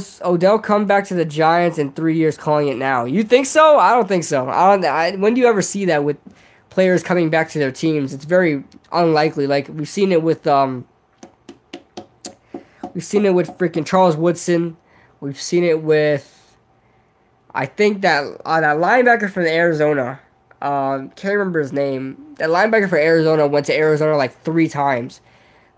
come back to the Giants in 3 years, calling it now. You think so? I don't think so. When do you ever see that with players coming back to their teams? It's very unlikely. Like we've seen it with freaking Charles Woodson. We've seen it with, I think that linebacker from Arizona. Can't remember his name. That linebacker for Arizona went to Arizona like 3 times.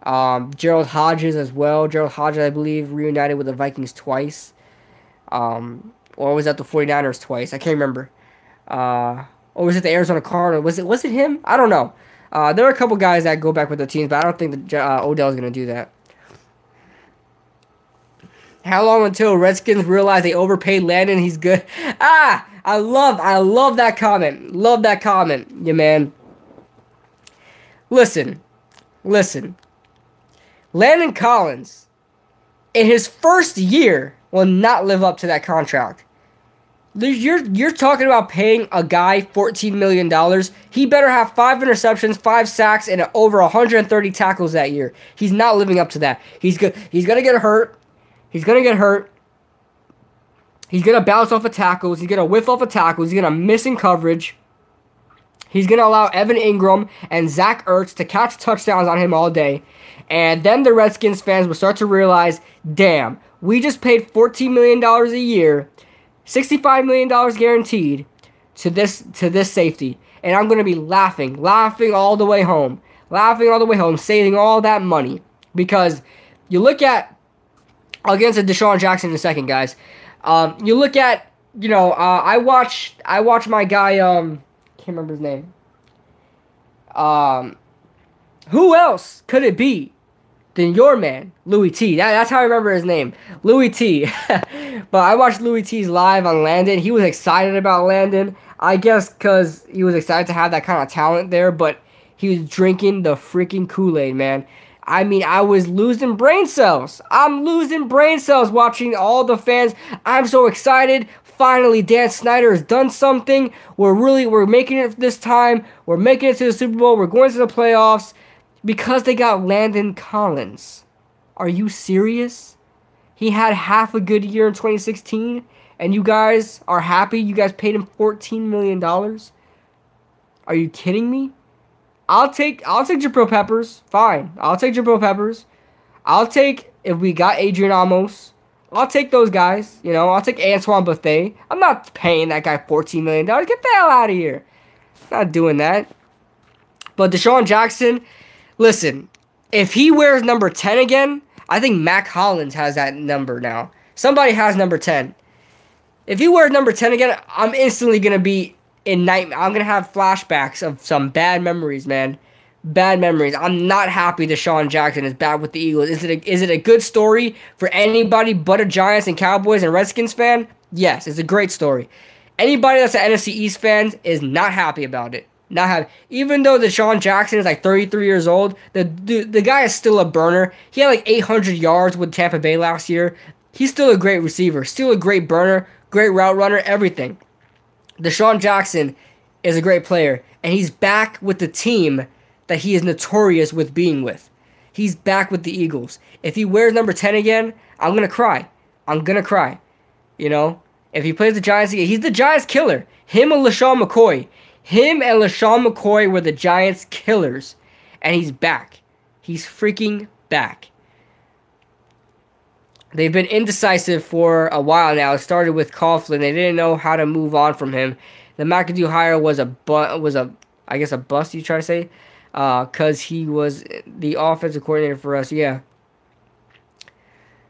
Gerald Hodges as well. Gerald Hodges, I believe, reunited with the Vikings twice. Or was that the 49ers twice? I can't remember. Or was it the Arizona Cardinals? Was it him? I don't know. There are a couple guys that go back with the teams, but I don't think that Odell's going to do that. How long until Redskins realize they overpaid Landon? He's good. I love that comment. Love that comment, yeah, man. Listen. Landon Collins, in his first year, will not live up to that contract. You're talking about paying a guy $14 million. He better have 5 interceptions, 5 sacks, and over 130 tackles that year. He's not living up to that. He's gonna get hurt. He's going to bounce off of tackles. He's going to whiff off of tackles. He's going to miss in coverage. He's going to allow Evan Ingram and Zach Ertz to catch touchdowns on him all day. And then the Redskins fans will start to realize, damn, we just paid $14 million a year, $65 million guaranteed to this safety. And I'm going to be laughing all the way home. Saving all that money. Because you look at, I'll get into Deshaun Jackson in a second, guys. You look at, I watch my guy, can't remember his name. Who else could it be than your man, Louis T? That's how I remember his name, Louis T. But I watched Louis T's live on Landon. He was excited about Landon, I guess because he was excited to have that kind of talent there, but he was drinking the freaking Kool-Aid, man. I mean, I was losing brain cells. I'm losing brain cells watching all the fans. I'm so excited. Finally, Dan Snyder has done something. We're making it this time. We're making it to the Super Bowl. We're going to the playoffs because they got Landon Collins. Are you serious? He had half a good year in 2016, and you guys are happy? You guys paid him $14 million? Are you kidding me? I'll take Jabril Peppers. Fine. I'll take Jabril Peppers. I'll take, if we got Adrian Amos, I'll take those guys. I'll take Antoine Bethea. I'm not paying that guy $14 million. Get the hell out of here. Not doing that. But Deshaun Jackson, listen, if he wears number 10 again, I think Mac Hollins has that number now. Somebody has number 10. If he wears number 10 again, I'm instantly going to be in nightmare. I'm going to have flashbacks of some bad memories, man. Bad memories. I'm not happy Deshaun Jackson is back with the Eagles. Is it a good story for anybody but a Giants and Cowboys and Redskins fan? Yes, it's a great story. Anybody that's an NFC East fan is not happy about it. Not happy. Even though Deshaun Jackson is like 33 years old, the guy is still a burner. He had like 800 yards with Tampa Bay last year. He's still a great receiver. Still a great burner. Great route runner. Everything. Deshaun Jackson is a great player, and he's back with the team that he is notorious with being with. He's back with the Eagles. If he wears number 10 again, I'm going to cry. If he plays the Giants again, he's the Giants killer. Him and LaShawn McCoy were the Giants killers, and he's back. He's freaking back. They've been indecisive for a while now. It started with Coughlin. They didn't know how to move on from him. The McAdoo hire was a bust, you try to say? Because he was the offensive coordinator for us, yeah.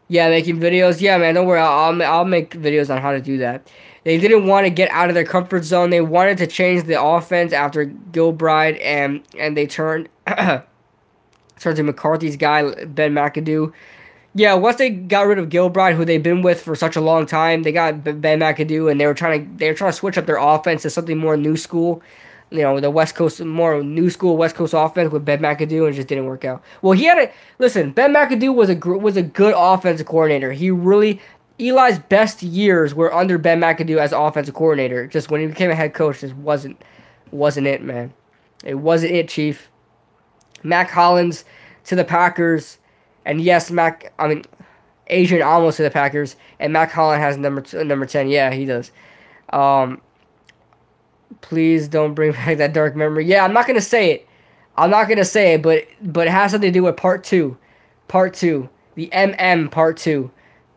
Yeah, making videos. Yeah, man, don't worry. I'll make videos on how to do that. They didn't want to get out of their comfort zone. They wanted to change the offense after Gilbride, and they turned to McCarthy's guy, Ben McAdoo. Yeah, once they got rid of Gilbride, who they've been with for such a long time, they got Ben McAdoo, and they were trying to switch up their offense to something more new school. The West Coast, more new school West Coast offense with Ben McAdoo, and it just didn't work out. Well, listen, Ben McAdoo was a good offensive coordinator. Eli's best years were under Ben McAdoo as offensive coordinator. Just when he became a head coach, just wasn't it, man. It wasn't it, Chief. Mac Hollins to the Packers. And yes, Adrian Amos to the Packers, and Mac Hollins has number 10. Yeah, he does. Please don't bring back that dark memory. Yeah, I'm not gonna say it, but it has something to do with part two, the part 2.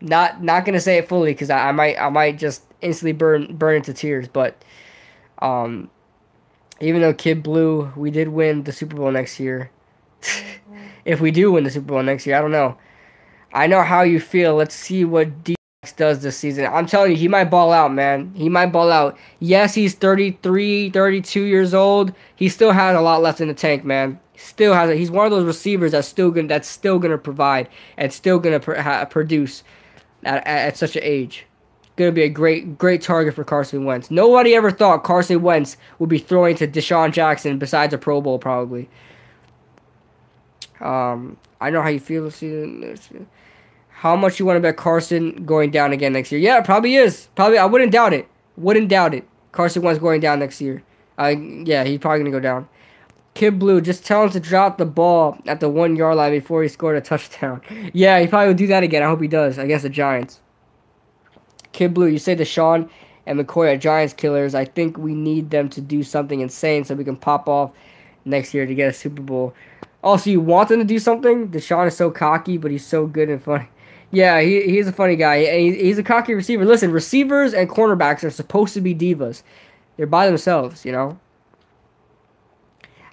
Not gonna say it fully because I might just instantly burn into tears. But even though Kid Blue, we did win the Super Bowl next year. if we do win the Super Bowl next year. I don't know. I know how you feel. Let's see what D-backs does this season. I'm telling you, he might ball out, man. He might ball out. Yes, he's 33, 32 years old. He still has a lot left in the tank, man. Still has it. He's one of those receivers that's still gonna provide and still gonna produce at such an age. Gonna be a great target for Carson Wentz. Nobody ever thought Carson Wentz would be throwing to Deshaun Jackson besides a Pro Bowl probably. I know how you feel this season. How much you want to bet Carson going down again next year? Yeah, it probably is. Probably, I wouldn't doubt it. Wouldn't doubt it. Carson Wentz going down next year. Yeah, he's probably gonna go down. Kid Blue, just tell him to drop the ball at the 1 yard line before he scored a touchdown. Yeah, he probably will do that again. I hope he does against the Giants. Kid Blue, you say Deshaun and McCoy are Giants killers. I think we need them to do something insane so we can pop off next year to get a Super Bowl. Also, you want them to do something? Deshaun is so cocky, but he's so good and funny. Yeah, he's a funny guy. He's a cocky receiver. Listen, receivers and cornerbacks are supposed to be divas. They're by themselves, you know?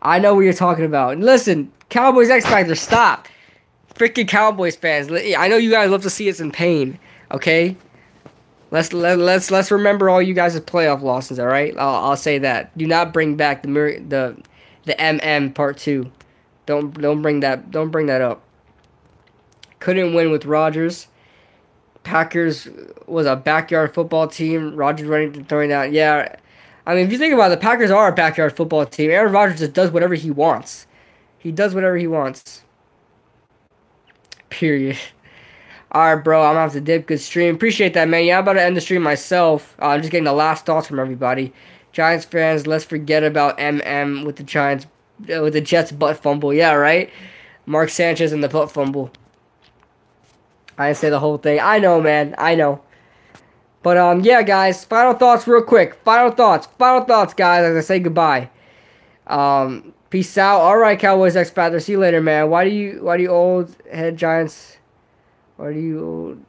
I know what you're talking about. Listen, Cowboys X Factor, stop. Freaking Cowboys fans. I know you guys love to see us in pain, okay? Let's remember all you guys' playoff losses, all right? I'll say that. Do not bring back the MM Part 2. Don't bring that up. Couldn't win with Rodgers. Packers was a backyard football team. Rodgers running and throwing out. Yeah, I mean, if you think about it, the Packers are a backyard football team. Aaron Rodgers just does whatever he wants. He does whatever he wants. Period. All right, bro. I'm going to have to dip. Good stream. Appreciate that, man. Yeah, I'm about to end the stream myself. I'm just getting the last thoughts from everybody. Giants fans, let's forget about MM with the Giants, with the Jets butt fumble. Yeah, right? Mark Sanchez and the butt fumble. I didn't say the whole thing. I know, man. I know. But, yeah, guys. Final thoughts real quick. Final thoughts, guys, as I say goodbye. Peace out. All right, Cowboys X Factor. See you later, man. Why do you old head Giants... Why do you...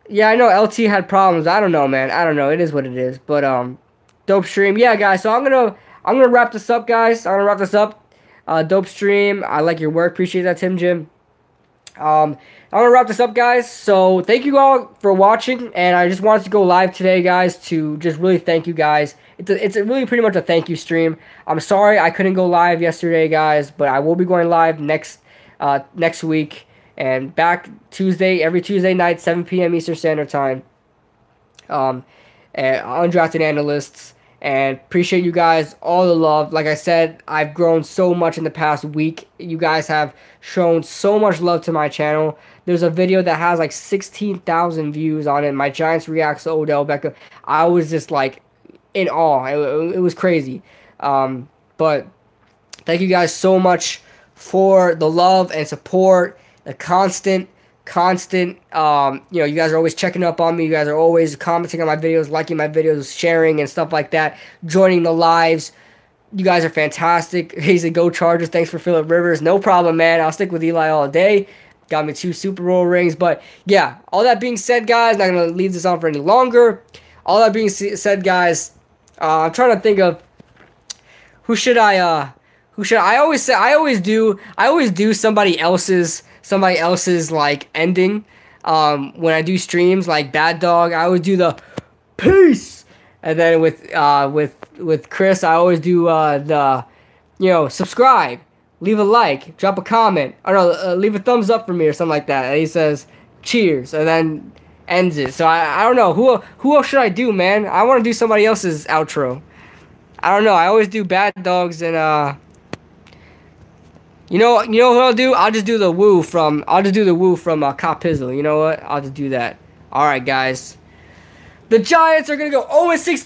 Yeah, I know LT had problems. I don't know, man. I don't know. It is what it is. But dope stream. Yeah, guys. So I'm gonna wrap this up, guys. I'm gonna wrap this up. Dope stream. I like your work. Appreciate that, Tim Jim. I'm gonna wrap this up, guys. So thank you all for watching, and I just wanted to go live today, guys, to just really thank you guys. It's really pretty much a thank you stream. I'm sorry I couldn't go live yesterday, guys, but I will be going live next week and back every Tuesday night, 7 p.m. Eastern Standard Time. And undrafted analysts. And appreciate you guys, all the love. Like I said, I've grown so much in the past week. You guys have shown so much love to my channel. There's a video that has like 16,000 views on it. My Giants reacts to Odell Beckham. I was just like in awe. It was crazy. But thank you guys so much for the love and support, the constant, you know, you guys are always checking up on me. You guys are always commenting on my videos, liking my videos, sharing and stuff like that, joining the lives. You guys are fantastic. He said, go Chargers. Thanks for Phillip Rivers. No problem, man. I'll stick with Eli all day. Got me 2 Super Bowl rings. But yeah, all that being said, guys, not going to leave this on for any longer. All that being said, guys, I'm trying to think of who should I always do somebody else's like ending when I do streams, like Bad Dog. I always do the peace, and then with Chris, I always do the, you know, subscribe, leave a like, drop a comment, or no, leave a thumbs up for me or something like that. And he says cheers, and then ends it. So I don't know who else should I do, man. I want to do somebody else's outro. I don't know. I always do Bad Dogs and You know what I'll do? I'll just do the woo from Cop Pizzle. You know what? I'll just do that. All right, guys. The Giants are gonna go 0-16.